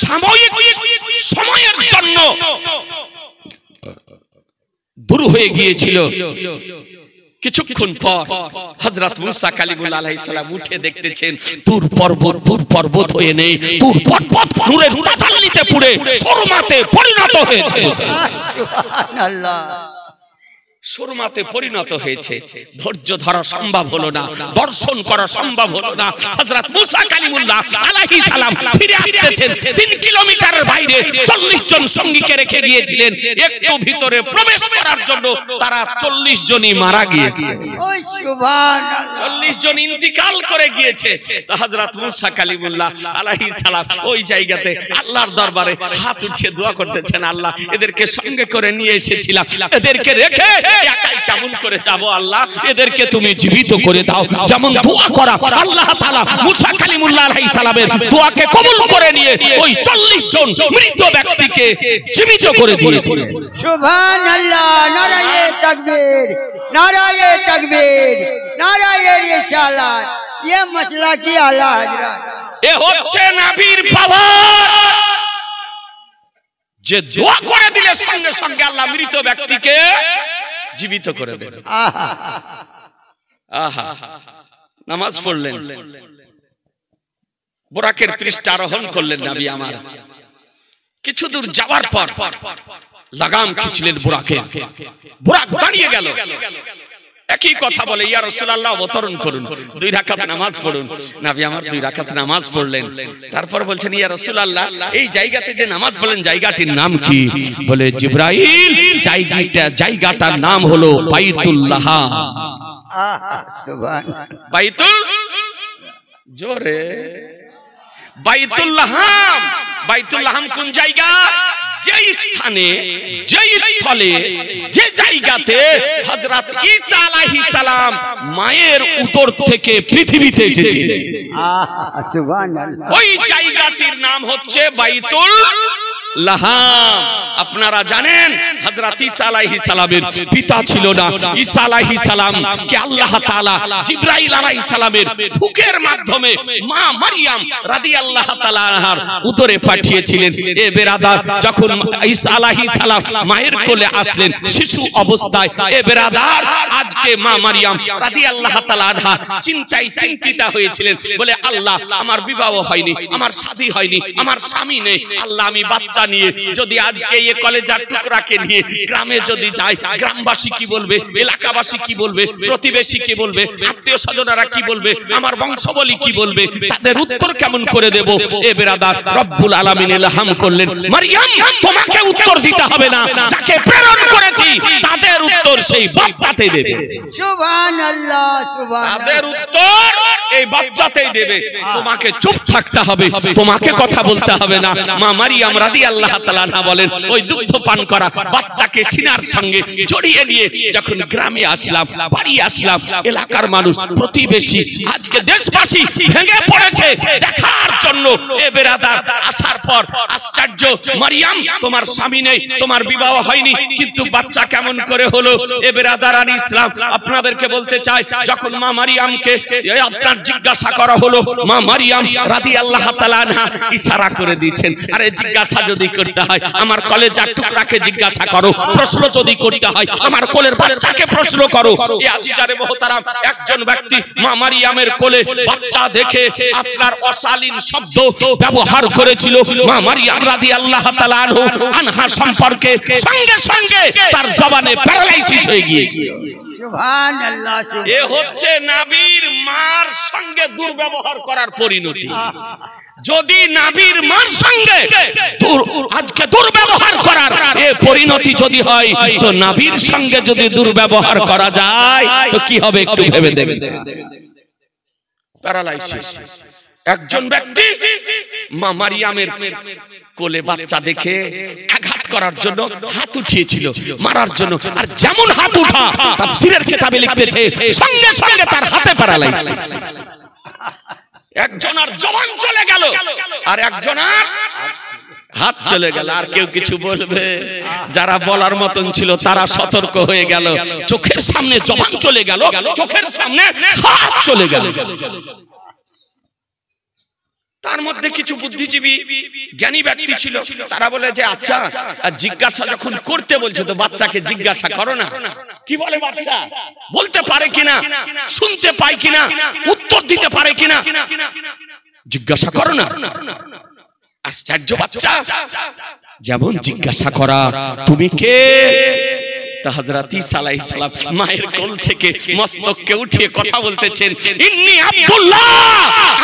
সাময়িক সময়ের জন্য দূর হয়ে গিয়েছিল। কিছুক্ষণ পর হযরত মুসা কালিমুল্লাহ আলাইহিস সালাম উঠে দেখতেছেন তুর পর্বত হয়ে নেই, তুর পর্বত নূরের তাজাল্লিতে পুড়ে সুরমাতে পরিণত হয়েছে। সুবহানাল্লাহ। সুরমাতে পরিণত হয়েছে। ধৈর্য ধরা সম্ভব হলো না, দর্শন করা সম্ভব হলো না। হযরত মুসা কালিমুল্লাহ আলাইহিস সালাম ফিরে আসতেছেন। 3 কিলোমিটারের বাইরে 40 জন সঙ্গীকে রেখে গিয়েছিলেন। একটু ভিতরে প্রবেশ করার জন্য তারা 40 জনই মারা গিয়েছে। ওই সুবহানাল্লাহ। 40 জন ইন্তিকাল করে গিয়েছে। তো হযরত মুসা কালিমুল্লাহ আলাইহিস সালাম ওই জায়গাতে আল্লাহর দরবারে হাত উঠিয়ে দোয়া করতেছেন, আল্লাহ এদেরকে সঙ্গে করে নিয়ে এসেছিলাম, এদেরকে রেখে একাই কেমন করে যাব আল্লাহ, এদেরকে তুমি জীবিত করে দাও। যেমন দোয়া করা, আল্লাহ তাআলা মুসা কালিমুল্লাহ আলাইহিস সালামের দোয়াকে কবুল করে নিয়ে ওই 40 জন মৃত ব্যক্তিকে জীবিত করে দিয়েছিলেন। সুবহানাল্লাহ। নারায়ে তাকবীর, নারায়ে তাকবীর, নারায়ে রিসালাত। ये मसला की आला हजरत। এ হচ্ছে নবীর পাওয়ার, যে দোয়া করে দিলে সঙ্গে সঙ্গে আল্লাহ মৃত ব্যক্তিকে জীবিত করে দেন। আহা, নামাজ পড়লেন, বুরাকের পৃষ্ঠা আরোহণ করলেন নবী আমার। কিছু দূর যাওয়ার পর লাগাম খিঁচলেন বুরাকে, বুরাক দাঁড়িয়ে গেল। একই কথা বলে, ইয়া রাসূলুল্লাহ অবতরণ করুন, 2 রাকাত নামাজ পড়ুন। নবী আমার 2 রাকাত নামাজ পড়লেন। তারপর বলছেন, ইয়া রাসূলুল্লাহ এই জায়গাতে যে নামাজ পড়লেন জায়গাটির নাম কি? বলে, জিবরাইল জায়গাটার নাম হলো বাইতুল্লাহ। সুবহানাল্লাহ। বাইতুল জোরে বাইতুল্লাহ। বাইতুল্লাহ কোন জায়গা? যে স্থানে, যে স্থলে, যে জায়গাতে হযরত ঈসা আলাইহিস সালাম মায়ের উদর থেকে পৃথিবীতে এসেছিলেন, সুবহানাল্লাহ। ওই জায়গাটির নাম হচ্ছে বাইতুল লাহাম। আপনারা জানেন হযরত ঈসা আলাইহিস সালামের পিতা ছিল না। ঈসা আলাইহিস সালাম কে আল্লাহ তাআলা জিবরাইল আলাইহিস সালামের ফুকের মাধ্যমে মা মারিয়াম রাদিয়াল্লাহু তাআলা আনহার উদরে পাঠিয়েছিলেন। এ বেরাদার, যখন ঈসা আলাইহিস সালাম মায়ের কোলে আসলেন শিশু অবস্থায়, এ বেরাদার আজকে মা মারিয়াম রাদিয়াল্লাহু তাআলা আনহা চিন্তিতা হয়েছিলেন। বলে, আল্লাহ আমার বিবাহ হয়নি, আমার শাদী হয়নি, আমার স্বামী নেই, আল্লাহ আমি বাচ্চা নিয়ে যদি আজকে এই কলেজার টুকরাকে নিয়ে গ্রামে যদি যাই, গ্রামবাসী কি বলবে, এলাকাবাসী কি বলবে, প্রতিবেশী কি বলবে, আত্মীয় স্বজনেরা কি বলবে, আমার বংশবলী কি বলবে, তাদের উত্তর কেমন করে দেব? এ বেরাদার, রব্বুল আলামিন ইলহাম করলেন, মারিয়াম তোমাকে উত্তর দিতে হবে না, যাকে প্রেরণ করেছি তাদের উত্তর সেই বাচ্চাতেই দেবে। সুবহানাল্লাহ তাদের সুবহানাল্লাহ। উত্তর এই বাচ্চাতেই দেবে। তোমাকে চুপ থাকতে হবে, তোমাকে কথা বলতে হবে না। মা মারিয়াম রাদিয়াল্লাহু তাআলা আনহা বলেন, ওই দুগ্ধ পান করা বাচ্চাকে সিনার সঙ্গে জড়িয়ে নিয়ে যখন গ্রামে আসলাম, বাড়ি আসলাম, এলাকার মানুষ, প্রতিবেশী, আজকে দেশবাসী ভেঙে পড়েছে দেখার জন্য। এ বেরাদার, আসার পর আশ্চর্য, মারিয়াম তোমার স্বামী নেই, তোমার বিবাহ হয়নি, কিন্তু বাচ্চা কেমন করে হলো? এ বেরাদার আলী ইসলাম, আপনাদেরকে বলতে চাই, যখন মা মারিয়ামকে আপনার জিজ্ঞাসা করা হলো, মা মারিয়াম রাদিয়াল্লাহু তাআলা আনহা ইশারা করে দিয়েছেন, আরে জিজ্ঞাসা যদি করতে হয় আমার কলেজার টুকরাকে জিজ্ঞাসা করো, প্রশ্ন যদি করতে হয় আমার কোলের বাচ্চাকে প্রশ্ন করো। এ আজিজারে মুহতারাম, একজন ব্যক্তি মা মারিয়ামের কোলে বাচ্চা দেখে আপনার অশালীন শব্দ ব্যবহার করেছিল। মা মারিয়াম রাদিয়াল্লাহু তাআলা আনহা সম্পর্কে সঙ্গে সঙ্গে তার জবানে প্যারালাইসিস হয়ে গিয়েছে। সুবহানাল্লাহ এ হচ্ছে নবীর মার সঙ্গে দুর্ব্যবহার করার পরিণতি। যদি নবীর মার সঙ্গে আজকে দুর্ব্যবহার করার এ পরিণতি যদি হয়, তো নবীর সঙ্গে যদি দুর্ব্যবহার করা যায় তো কি হবে একটু ভেবে দেখবেন। প্যারালাইসিস। একজন ব্যক্তি মা মারিয়ামের কোলে বাচ্চা দেখে আঘাত করার জন্য হাত উঠিয়েছিল, মারার জন্য, আর যেমন হাত উঠা তাফসীরের কিতাবে লিখতেছে সঙ্গে সঙ্গে তার হাতে প্যারালাইসিস। একজনের জবান চলে গেল আর একজনের হাত চলে গেল। আর কেউ কিছু বলবে? যারা বলার মতন ছিল তারা সতর্ক হয়ে গেল। চোখের সামনে জবান চলে গেল, চোখের সামনে হাত চলে গেল। তার মধ্যে কিছু বুদ্ধিজীবী জ্ঞানী ব্যক্তি ছিল, তারা বলে যে আচ্ছা, জিজ্ঞাসা যখন করতে বলছে তো বাচ্চাকে জিজ্ঞাসা করো না, কি বলে বাচ্চা, বলতে পারে কিনা, শুনতে পায় কিনা, উত্তর দিতে পারে কিনা, জিজ্ঞাসা করো না। আশ্চর্য, বাচ্চা যেমন জিজ্ঞাসা করা, তুমি কে? তা হযরত ঈসা আলাইহিস সালাম মায়ের কোল থেকে মস্তককে উঠিয়ে কথা বলতেছেন, ইন্নী আব্দুল্লাহ,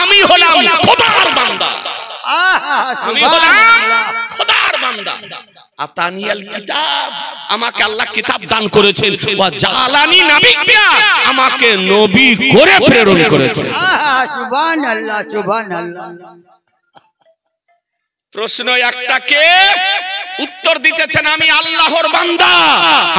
আমি হলাম খোদার বান্দা, আমি হলাম খোদার বান্দা। আতানিয়াল কিতাব, আমাকে আল্লাহ কিতাব দান করেছেন, ওয়া জালানি নাবিয়্যা, আমাকে নবী করে প্রেরণ করেছেন। সুবহানাল্লাহ সুবহানাল্লাহ। প্রশ্ন একটা, কে? উত্তর দিতেছেন আমি আল্লাহর বান্দা,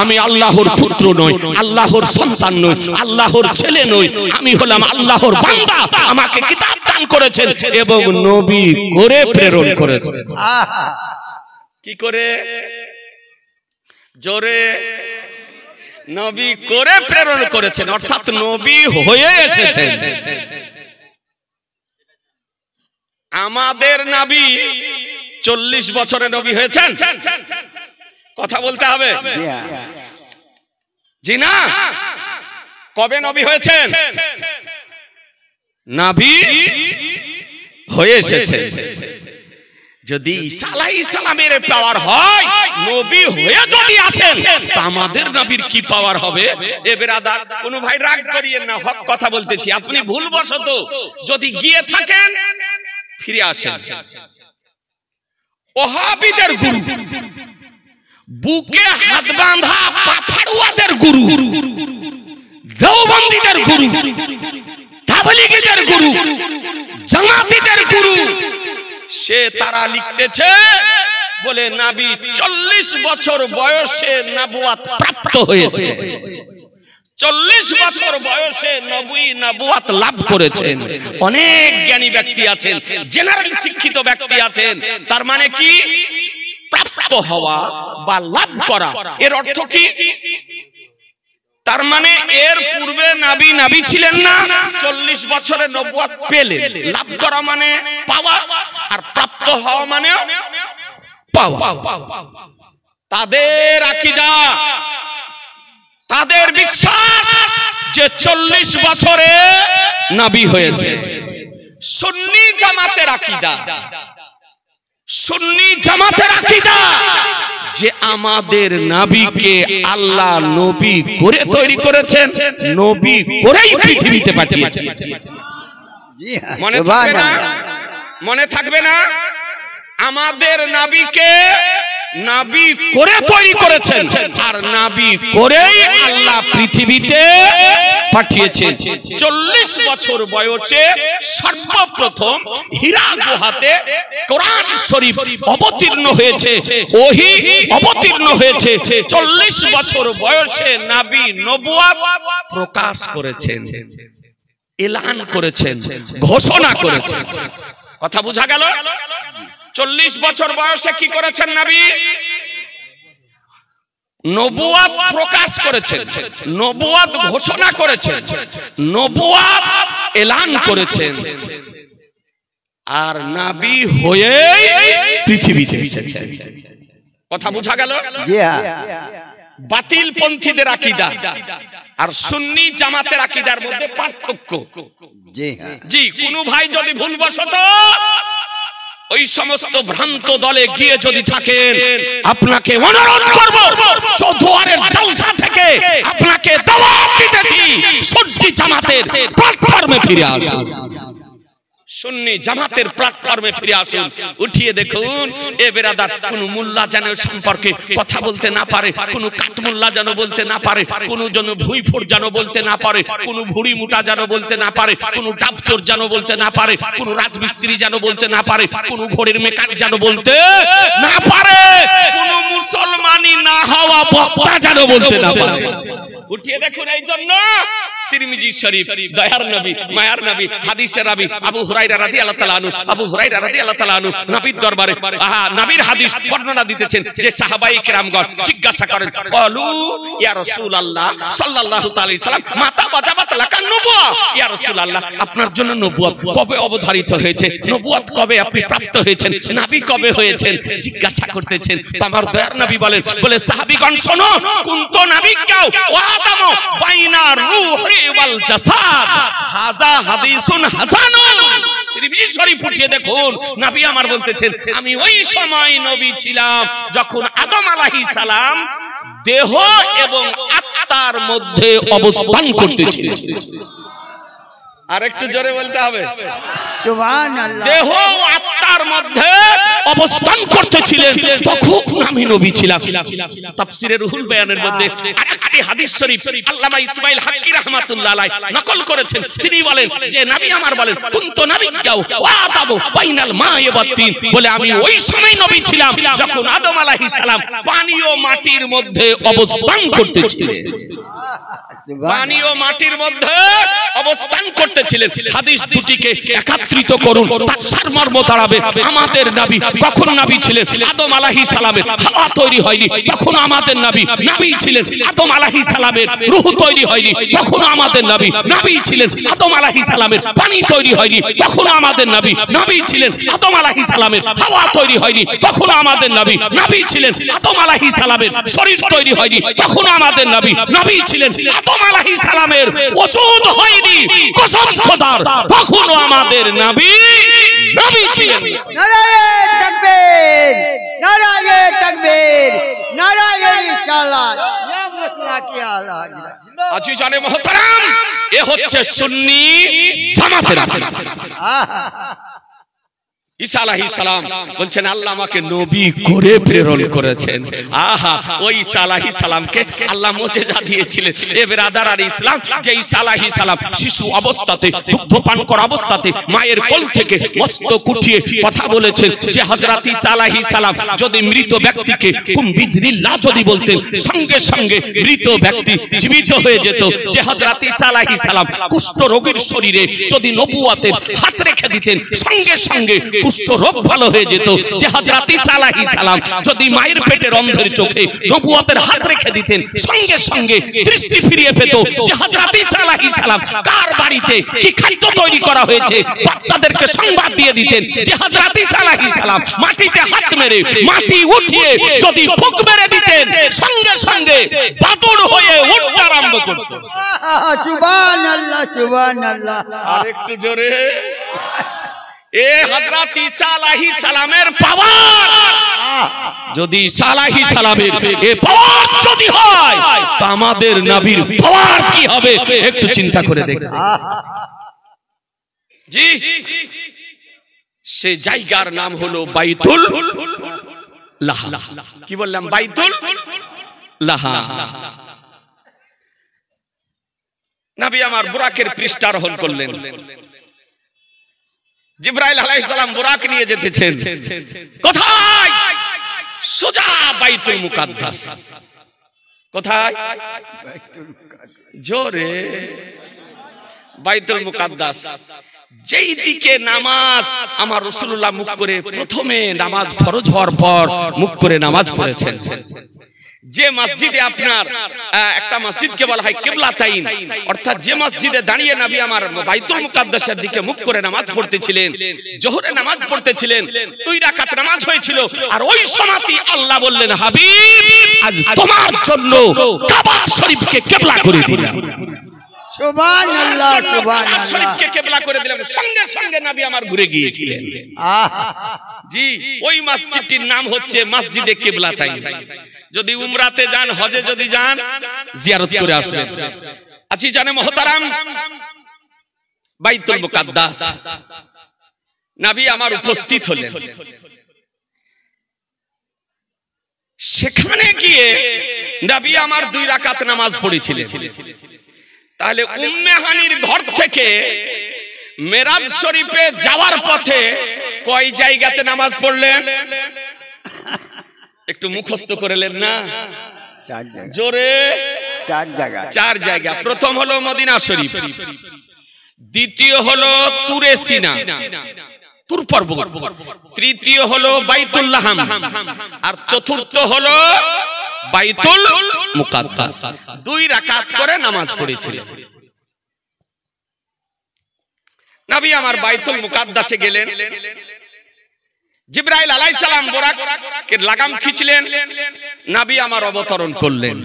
আমি আল্লাহর পুত্র নই, আল্লাহর সন্তান নই, আল্লাহর ছেলে নই, আমি হলাম আল্লাহর বান্দা, আমাকে কিতাব দান করেছেন এবং নবী করে প্রেরণ করেছেন। কি করে? জোরে, নবী করে প্রেরণ করেছেন, অর্থাৎ নবী হয়ে এসেছেন। আমাদের নবী 40 বছরে নবী হয়েছেন, কথা বলতে হবে জি না? কবে নবী হয়েছেন? নবী হয়ে এসেছেন। যদি ঈসা আলাইহিস সালামের পাওয়ার হয়, নবী হয়ে যদি আসেন, তা আমাদের নবীর কি পাওয়ার হবে? এ বেরাদার, কোন ভাই রাগ করিয়েন না, হক কথা বলতেছি। আপনি ভুলবশত যদি গিয়ে থাকেন, ফিরে আসেন। ওহাবিদের গুরু, বুকে হাত বাঁধা পাফাড়ুয়াদের গুরু, দেওবন্দীদের গুরু, তাবলীগীদের গুরু, জামাতীদের গুরু, সে তারা লিখতেছে বলে নবী 40 বছর বয়সে নবুয়ত প্রাপ্ত হয়েছে, 40 বছর বয়সে নবুয়ত লাভ করেছেন। অনেক জ্ঞানী ব্যক্তি আছেন, জেনারেল শিক্ষিত ব্যক্তি আছেন। তার মানে কি? প্রাপ্ত হওয়া বা লাভ করা, এর অর্থ কি? তার মানে এর পূর্বে নবী ছিলেন না, 40 বছরে নবুয়ত পেলেন। লাভ করা মানে পাওয়া, আর প্রাপ্ত হওয়া মানে পাওয়া। তাদের আকীদা, তাদের বিশ্বাস যে 40 বছরে নবী হয়েছে। সুন্নি জামাতের আকীদা, সুন্নি জামাতের আকীদা যে আমাদের নবীকে আল্লাহ নবী করে তৈরি করেছেন, নবী করেই পৃথিবীতে পাঠিয়েছেন। মনে থাকবে না? মনে থাকবে না? আমাদের নবীকে নবী করে তৈরি করেছেন আর নবী করেই আল্লাহ পৃথিবীতে পাঠিয়েছেন। 40 বছর বয়সে সর্বপ্রথম হীরা গুহাতে কোরআন শরীফ অবতীর্ণ হয়েছে, ওহী অবতীর্ণ হয়েছে। 40 বছর বয়সে নবী নবুয়ত প্রকাশ করেছেন, এলান করেছেন, ঘোষণা করেছেন। কথা বোঝা গেল? 40 বছর বয়সে কি করেছেন নবী? নবুয়ত প্রকাশ করেছেন, নবুয়ত ঘোষণা করেছেন, নবুয়ত এলান করেছেন, আর নবী হয়ে পৃথিবীতে এসেছেন। কথা বোঝা গেল? বাতিল পন্থীদের আকীদা আর সুন্নি জামাতের আকীদার মধ্যে পার্থক্য। জি, কোন ভাই যদি ভুলবশত ওই সমস্ত ভ্রান্ত দলে গিয়ে যদি থাকেন, আপনাকে অনুরোধ করব চৌধুরীর জলসা থেকে আপনাকে দাওয়াত দিতেছি, সুন্নি জামাতের প্ল্যাটফর্মে ফিরে আসুন, সুন্নি জামাতের প্ল্যাটফর্মে ফিরে আসুন। উঠিয়ে দেখুন এ বেরাদার কোন মোল্লা যেন সম্পর্কে কথা বলতে না পারে, কোন কাঠমোল্লা যেন বলতে না পারে, কোন জন ভুইফোর যেন বলতে না পারে, কোন ভুড়ি মুটা যেন বলতে না পারে, কোন ডাবচোর যেন বলতে না পারে, কোন রাজমিস্ত্রি যেন বলতে না পারে, কোন ঘড়ির মেকার যেন বলতে না পারে, কোন মুসলমানি না হওয়া বক্তা যেন বলতে না পারে। উঠিয়ে দেখুন এই জন্য তিরমিজি শরীফ দয়ার নবী মায়ার নবী হাদিসের রাবী আবু হুরায়রা রাদিয়াল্লাহু তাআলা আনহু, আবু হুরায়রা রাদিয়াল্লাহু তাআলা আনহু নবীর দরবারে নবীর হাদিস বর্ণনা দিতেছেন যে সাহাবায়ে কেরামগণ জিজ্ঞাসা করেন, ক্বালু ইয়া রাসূলুল্লাহ সাল্লাল্লাহু তাআলা আলাইহি সাল্লাম মাতা ওয়াজাবাত লাকান নবুয়া, ইয়া রাসূলুল্লাহ আপনার জন্য নবুয়ত কবে অবধারিত হয়েছে, নবুয়ত কবে আপনি প্রাপ্ত হয়েছেন, নবী কবে হয়েছেন জিজ্ঞাসা করতেছেন। আমার দয়ার নবী বলেন, বলে সাহাবীগণ শোনো, কুনতু নাবিয়্যাও ওয়া আদামু বাইনা রূহি ওয়াল জাসাদ, হাযা হাদিসুন হাসানুন। তিরমিজি শরীফ উঠিয়ে দেখুন নবী আমার বলতেছেন, আমি ওই সময় নবী ছিলাম যখন আদম আলাইহিস সালাম দেহ এবং আত্মার মধ্যে অবস্থান করতেছিলেন। আর একটু জোরে বলতে হবে, সুবহানাল্লাহ। দেহ ও আত্মার মধ্যে অবস্থান করতেছিলেন তখন আমি নবী ছিলাম। তাফসীরে রুহুল বায়ানের মধ্যে আরেকটি হাদিস শরীফ আল্লামা ইসমাঈল হাক্কি রাহমাতুল্লাহ আলাইহি নকল করেছেন। তিনি বলেন যে নবী আমার বলেন, কুনতু নাবিয়্যাও ওয়া আদামু বাইনাল মা'i ওয়াত তিন, বলে আমি ওই সময় নবী ছিলাম যখন আদম আলাইহিস সালাম পানি ও মাটির মধ্যে অবস্থান করতেছিলেন, পানি ও মাটির মধ্যে অবস্থান করতেছিলেন। হাদিস দুটিকে একত্রিত করুন, তার সারমর্ম দাঁড়াবে আমাদের নবী কখন নবী ছিলেন, আদম আলাইহিস সালামের হাওয়া তৈরি হয়নি তখন আমাদের নবী নবী ছিলেন, আদম আলাইহিস সালামের রূহ তৈরি হয়নি তখন আমাদের নবী নবী ছিলেন, আদম আলাইহিস সালামের পানি তৈরি হয়নি তখন আমাদের নবী নবী ছিলেন, আদম আলাইহিস সালামের হাওয়া তৈরি হয়নি তখন আমাদের নবী নবী ছিলেন, আদম আলাইহিস সালামের শরীর তৈরি হয়নি তখন আমাদের নবী নবী ছিলেন, আদম আলাইহিস সালামের ওজুদ হয়নি কসম খোদার তখনও আমাদের নবী নবী ছিলেন। নারায়ে তাকবীর, নারায়ে তাকবীর, নারায়ে রিসালাত, ইয়া মুসলিম কি আলা। আজি জানে মোহতারাম, এ হচ্ছে সুন্নি জামাতের আকীদা। ঈসা আলাইহিস সালাম বলছেন আল্লাহ আমাকে নবী করে প্রেরণ করেছেন। আহা, ওই ঈসা আলাইহিস সালামকে আল্লাহ মুজিজা দিয়েছিলেন। এ ব্রাদার আর ইসলাম, যে ঈসা আলাইহিস সালাম শিশু অবস্থাতে দুগ্ধ পান করা অবস্থাতে মায়ের কোল থেকে মস্তক উঠিয়ে কথা বলেছেন যে হযরত ঈসা আলাইহিস সালাম যদি মৃত ব্যক্তিকে কুম বিজনিল্লাহ যদি বলতেন সঙ্গে সঙ্গে মৃত ব্যক্তি জীবিত হয়ে যেত। যে হযরত ঈসা আলাইহিস সালাম কুষ্ঠ রোগীর শরীরে যদি নবুয়তের হাত রেখে দিতেন সঙ্গে সঙ্গে কুষ্ঠ রোগ ভালো হয়ে যেত। যে হযরত ঈসা আলাইহিস সালাম যদি মায়ের পেটের অন্ধের চোখে নবুয়তের হাত রেখে দিতেন সঙ্গে সঙ্গে দৃষ্টি ফিরিয়ে পেত। যে হযরত ঈসা আলাইহিস সালাম কার বাড়িতে কি খাদ্য তৈরি করা হয়েছে বাচ্চাদেরকে সংবাদ দিয়ে দিতেন। যে হযরত ঈসা আলাইহিস সালাম মাটিতে হাত মেরে মাটি উঠিয়ে যদি ফুঁক মেরে দিতেন সঙ্গে সঙ্গে বাদুড় হয়ে উঠতে আরম্ভ করত। সুবহানাল্লাহ, সুবহানাল্লাহ। আরেকটু জোরে। এ হযরত ঈসা আলাইহিস সালামের পাওয়ার, যদি ঈসা আলাইহিস সালামের এ পাওয়ার যদি হয় তা আমাদের নবীর পাওয়ার কি হবে একটু চিন্তা করে দেখুন। জি, সে জায়গার নাম হলো বাইতুল লাহা। কি বললাম? বাইতুল লাহা। নবী আমার বুরাকের পৃষ্ঠারোহণ করলেন। জিবরাইল আলাইহিস সালাম বুরাক নিয়ে যেতেছেন কোথায়? সোজা বাইতুল মুকাদ্দাস। কোথায়? জোরে, বাইতুল মুকাদ্দাস। যেই দিকে নামাজ আমার রাসূলুল্লাহ মুখ করে প্রথমে নামাজ ফরজ হওয়ার পর মুখ করে নামাজ পড়েছেন, যে মসজিদে আপনার একটা মসজিদকে বলা হয় কিবলাতাইন, অর্থাৎ যে মসজিদে দাঁড়িয়ে নবী আমার বাইতুল মুকাদ্দাসের দিকে মুখ করে নামাজ পড়তেছিলেন, জোহরের নামাজ পড়তেছিলেন, 2 রাকাত নামাজ হয়েছিল। আর ওই সময়ই আল্লাহ বললেন, হাবিব আজ তোমার জন্য কাবা শরীফকে কিবলা করে দিলাম। সুবহানাল্লাহ, সুবহানাল্লাহ। শরীফকে কিবলা করে দিলাম। সঙ্গে সঙ্গে নবী আমার ঘুরে গিয়েছিলেন। জি, ওই মসজিদটির নাম হচ্ছে মসজিদে কিবলাতাইন। যদি উমরাতে যান, হজে যদি যান, জিয়ারত করে আসবেন। আচ্ছা জানে মুহতারাম, বাইতুল মুকাদ্দাস নবী আমার উপস্থিত হলেন। সেখানে গিয়ে নবী আমার 2 রাকাত নামাজ পড়েছিলেন। তাহলে উম্মে হানির ঘর থেকে মেরাজ শরীফে যাওয়ার পথে কয় জায়গাতে নামাজ পড়লেন? একটু মুখস্থ করলেন না? 4 জায়গা। জোরে, 4 জায়গা। 4 জায়গা। প্রথম হলো মদিনা শরীফ, দ্বিতীয় হলো তুরে সিনা, তুর পর্বত, তৃতীয় হলো বাইতুল লাহাম, আর চতুর্থ হলো বাইতুল মুকাদ্দাস। 2 রাকাত করে নামাজ পড়েছিলেন। নবী আমার বাইতুল মুকাদ্দাসে গেলেন। জিবরাইল আলাইহিস সালাম বুরাককে লাগাম খিঁচলেন, নবী আমার অবতরণ করলেন।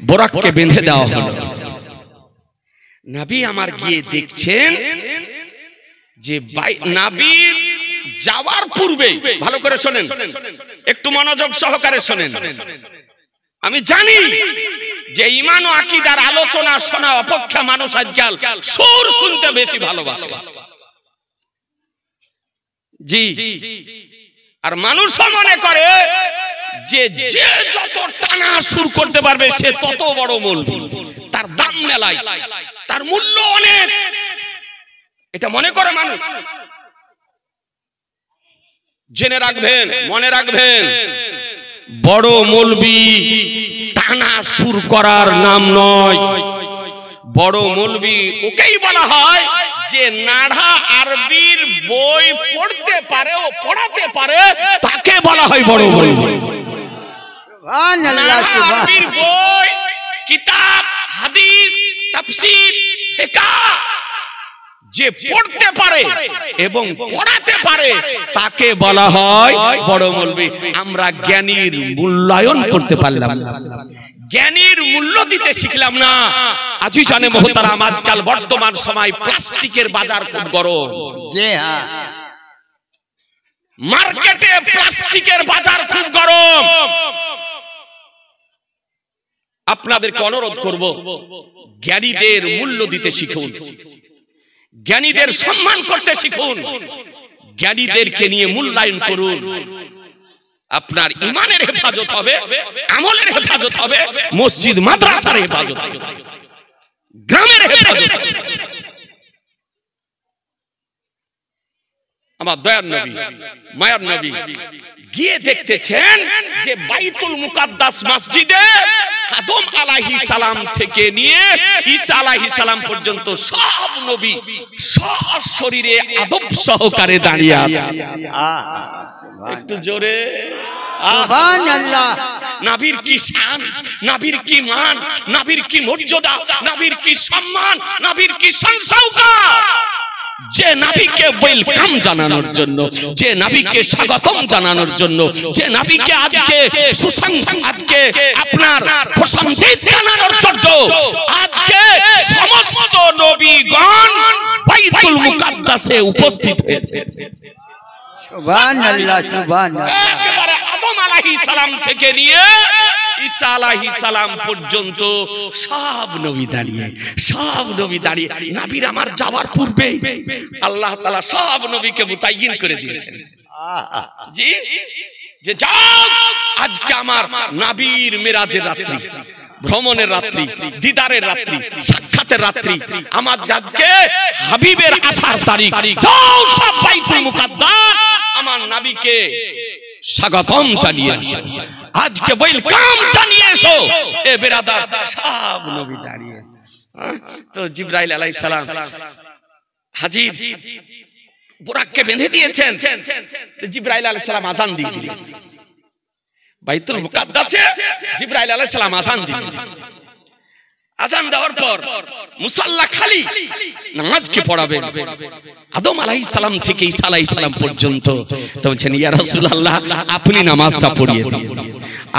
বুরাককে বেঁধে দেওয়া হলো। নবী আমার গিয়ে দেখছেন যে নবী যাওয়ার পূর্বে, ভালো করে শোনেন, একটু মনোযোগ সহকারে শোনেন। আমি জানি যে ঈমান ও আকীদার আলোচনা শোনা অপেক্ষা মানুষ আজকাল সুর শুনতে বেশি ভালোবাসে। জি, আর মানুষ মনে করে যে যে যত টানা সুর করতে পারবে সে তত বড় মৌলবি, তার দাম মেলায়, তার মূল্য অনেক, এটা মনে করে মানুষ। জেনে রাখবেন, মনে রাখবেন, বড় মৌলবি টানা সুর করার নাম নয়। বড় মৌলবি ওকেই বলা হয় যে নাড়া আরবির বই পড়তে পারে ও পড়াতে পারে, তাকে বলা হয় বড় মৌলবি। সুবহানাল্লাহ, আরবির বই, কিতাব, হাদিস, তাফসীর, ফিকহ যে পড়তে পারে এবং পড়াতে পারে তাকে বলা হয় বড় মৌলবি। আমরা জ্ঞানীর মূল্যায়ন করতে পারলাম না, জ্ঞানীর মূল্য দিতে শিখলাম না। আজই জানে মুহতারাম, আজকাল বর্তমান সময় প্লাস্টিকের বাজার খুব গরম। জি হ্যাঁ, মার্কেটে প্লাস্টিকের বাজার খুব গরম। আপনাদেরকে অনুরোধ করব, জ্ঞানীদের মূল্য দিতে শিখুন, জ্ঞানীদের সম্মান করতে শিখুন, জ্ঞানীদেরকে নিয়ে মূল্যায়ন করুন। আপনার ঈমানের হেফাজত হবে, আমলের হেফাজত হবে, মসজিদ মাদ্রাসার হেফাজত হবে, গ্রামের হেফাজত হবে। আমার দয়ার নবী, মায়ার নবী গিয়ে দেখতেছেন যে বাইতুল মুকাদ্দাস মসজিদে আদম আলাইহিস সালাম থেকে নিয়ে ঈসা আলাইহিস সালাম পর্যন্ত সব নবী সশরীরে আদব সহকারে দাঁড়িয়ে আছে। একটু জোরে সুবহানাল্লাহ। নবীর কি শান, নবীর কি মান, নবীর কি মর্যাদা, নবীর কি সম্মান, নবীর কি সংসৌকা। যে নবীকে ওয়েলকাম জানানোর জন্য, যে নবীকে স্বাগতম জানানোর জন্য, যে নবীকে আজকে আজকে আপনার প্রশংসিত জানানোর জন্য আজকে সমস্ত নবীগণ বাইতুল মুকাদ্দাসে উপস্থিত হয়েছে। সুবহানাল্লাহ, সুবহানাল্লাহ। একেবারে আদম আলাইহিস সালাম থেকে নিয়ে ঈসা আলাইহিস সালাম পর্যন্ত সব নবী দাঁড়িয়ে, সব নবী দাঁড়িয়ে। নবীর আমার যাওয়ার পূর্বে আল্লাহ তাআলা সব নবীকে মুতায়্যিন করে দিয়েছেন। জি, যে যাও আজকে আমার নবীর মেরাজের রাত্রি, ভ্রমণের রাত্রি, দিদারের রাত্রি, সাক্ষাতের রাত্রি, আমার আজকে হাবিবের আসার তারিখ, যাও সব বাইতুল মুকাদ্দাস আমার নবীকে স্বাগতম জানিয়ে আসো, আজকে ওয়েলকাম জানিয়ে এসো। এ বেরাদার সব নবী দাঁড়িয়ে, তো জিবরাইল আলাইহিস সালাম হাজির, বুরাককে বেঁধে দিয়েছেন। তো জিবরাইল আলাইহিস সালাম আযান দিয়ে দিলেন বাইতুল মুকাদ্দাসে। জিবরাইল আলাইহিস সালাম আযান দিলেন। আযান দেওয়ার পর মুসাল্লা খালি, নামাজ কে পড়াবেন? আদম আলাইহিস সালাম থেকে ঈসা আলাইহিস সালাম পর্যন্ত। তো বলছেন ইয়া রাসূলুল্লাহ আপনি নামাজটা পড়িয়ে দিন,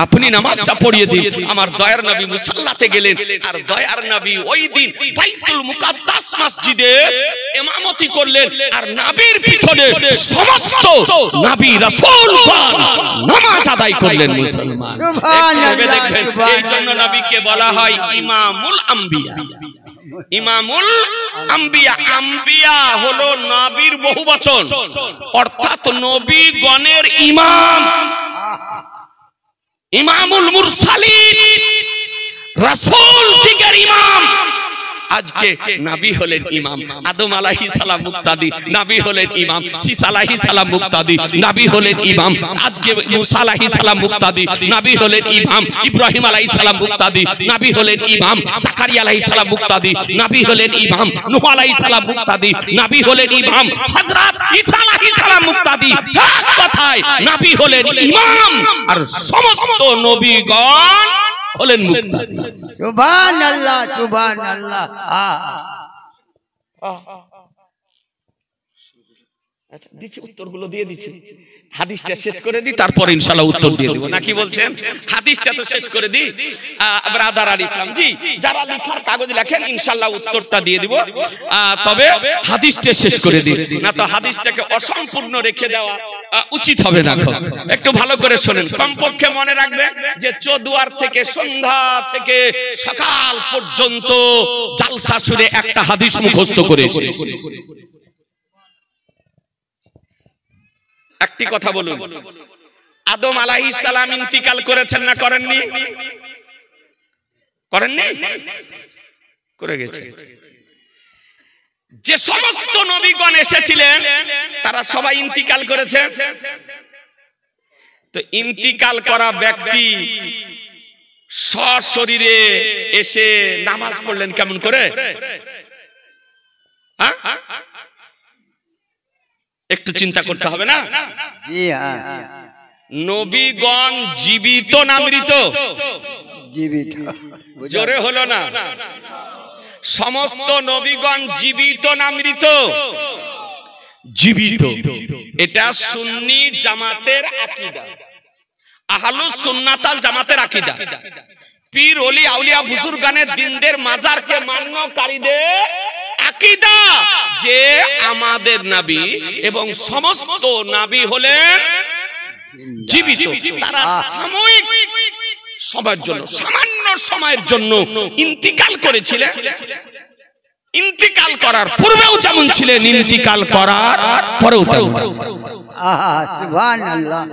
আপনি নামাজটা পড়িয়ে দিন। আমার দয়ার নবী মুসাল্লাতে গেলেন, আর দয়ার নবী ওই দিন বাইতুল মুকাদ্দাস মসজিদে ইমামতি করলেন, আর নবীর পিছনে সমস্ত নবী রাসূলগণ নামাজ আদায় করলেন মুসলমান। সুবহানাল্লাহ। এই জন্য নবীকে বলা হয় ইমামুল আম্বিয়া। ইমামুল আম্বিয়া, আম্বিয়া হলো নবীর বহুবচন, অর্থাৎ নবীগণের ইমাম। ইমামুল মুরসালিন, রাসূল দিগের ইমাম। আজকে নবী হলেন ইমাম, আদম আলাইহিস সালাম মুক্তাদি, নবী হলেন ইমাম, ঈসা আলাইহিস সালাম মুক্তাদি, নবী হলেন ইমাম। আজকে মুসা আলাইহিস সালাম মুক্তাদি, নবী হলেন ইমাম। ইব্রাহিম আলাইহিস সালাম মুক্তাদি, নবী হলেন ইমাম। জাকারিয়া আলাইহিস সালাম মুক্তাদি, নবী হলেন ইমাম। নূহ আলাইহিস সালাম মুক্তাদি, নবী হলেন ইমাম। হযরত ঈসা আলাইহিস সালাম মুক্তাদি। এক কথায় নবী হলেন ইমাম, আর সমস্ত নবীগণ হলেন মুক্তাদি। সুবহানাল্লাহ, সুবহানাল্লাহ। আচ্ছা দিচ্ছি, উত্তরগুলো দিয়ে দিচ্ছি। হাদিসটা শেষ করে দিই, তারপর ইনশাআল্লাহ উত্তর দিয়ে দেব, নাকি বলছেন? হাদিসটা তো শেষ করে দিই। ব্রাদার আলী ইসলাম জি, যারা লেখার কাগজ লেখেন ইনশাআল্লাহ উত্তরটা দিয়ে দিব, তবে হাদিসটা শেষ করে দিই, না তো হাদিসটাকে অসম্পূর্ণ রেখে দেওয়া উচিত হবে না। একটু ভালো করে শোনেন, কমপক্ষে মনে রাখবেন যে চৌদুয়ার থেকে সন্ধ্যা থেকে সকাল পর্যন্ত জালসা শুনে একটা হাদিস মুখস্থ করেছে। একটি কথা বলুন, আদম আলাইহিস সালাম ইন্তিকাল করেছেন না করেননি? করেননি? করে গেছে। যে সমস্ত নবীগণ এসেছিলেন তারা সবাই ইন্তিকাল করেছে। তো ইন্তিকাল করা ব্যক্তি সশরীরে এসে নামাজ পড়লেন কেমন করে? হ্যাঁ, একটু চিন্তা করতে হবে না? জি হ্যাঁ। নবীগণ জীবিত না মৃত? জীবিত। জোরে হলো না? সমস্ত নবীগণ জীবিত না মৃত? জীবিত। এটা সুন্নি জামাতের আকীদা, আহলুস সুন্নাত আল জামাতের আকীদা। পীর ওলি আউলিয়া বুজুর্গানের দিনদের মাজারকে মান্যকারীদের আকীদা যে আমাদের নবী এবং সমস্ত নবী হলেন জীবিত। তারা সাময়িক সময়ের জন্য, সামান্য সময়ের জন্য ইন্তিকাল করেছিলেন। ইন্তিকাল করার পূর্বেও যেমন ছিলেন, ইন্তিকাল করার পরেও তেমন। আহা, সুবহানাল্লাহ।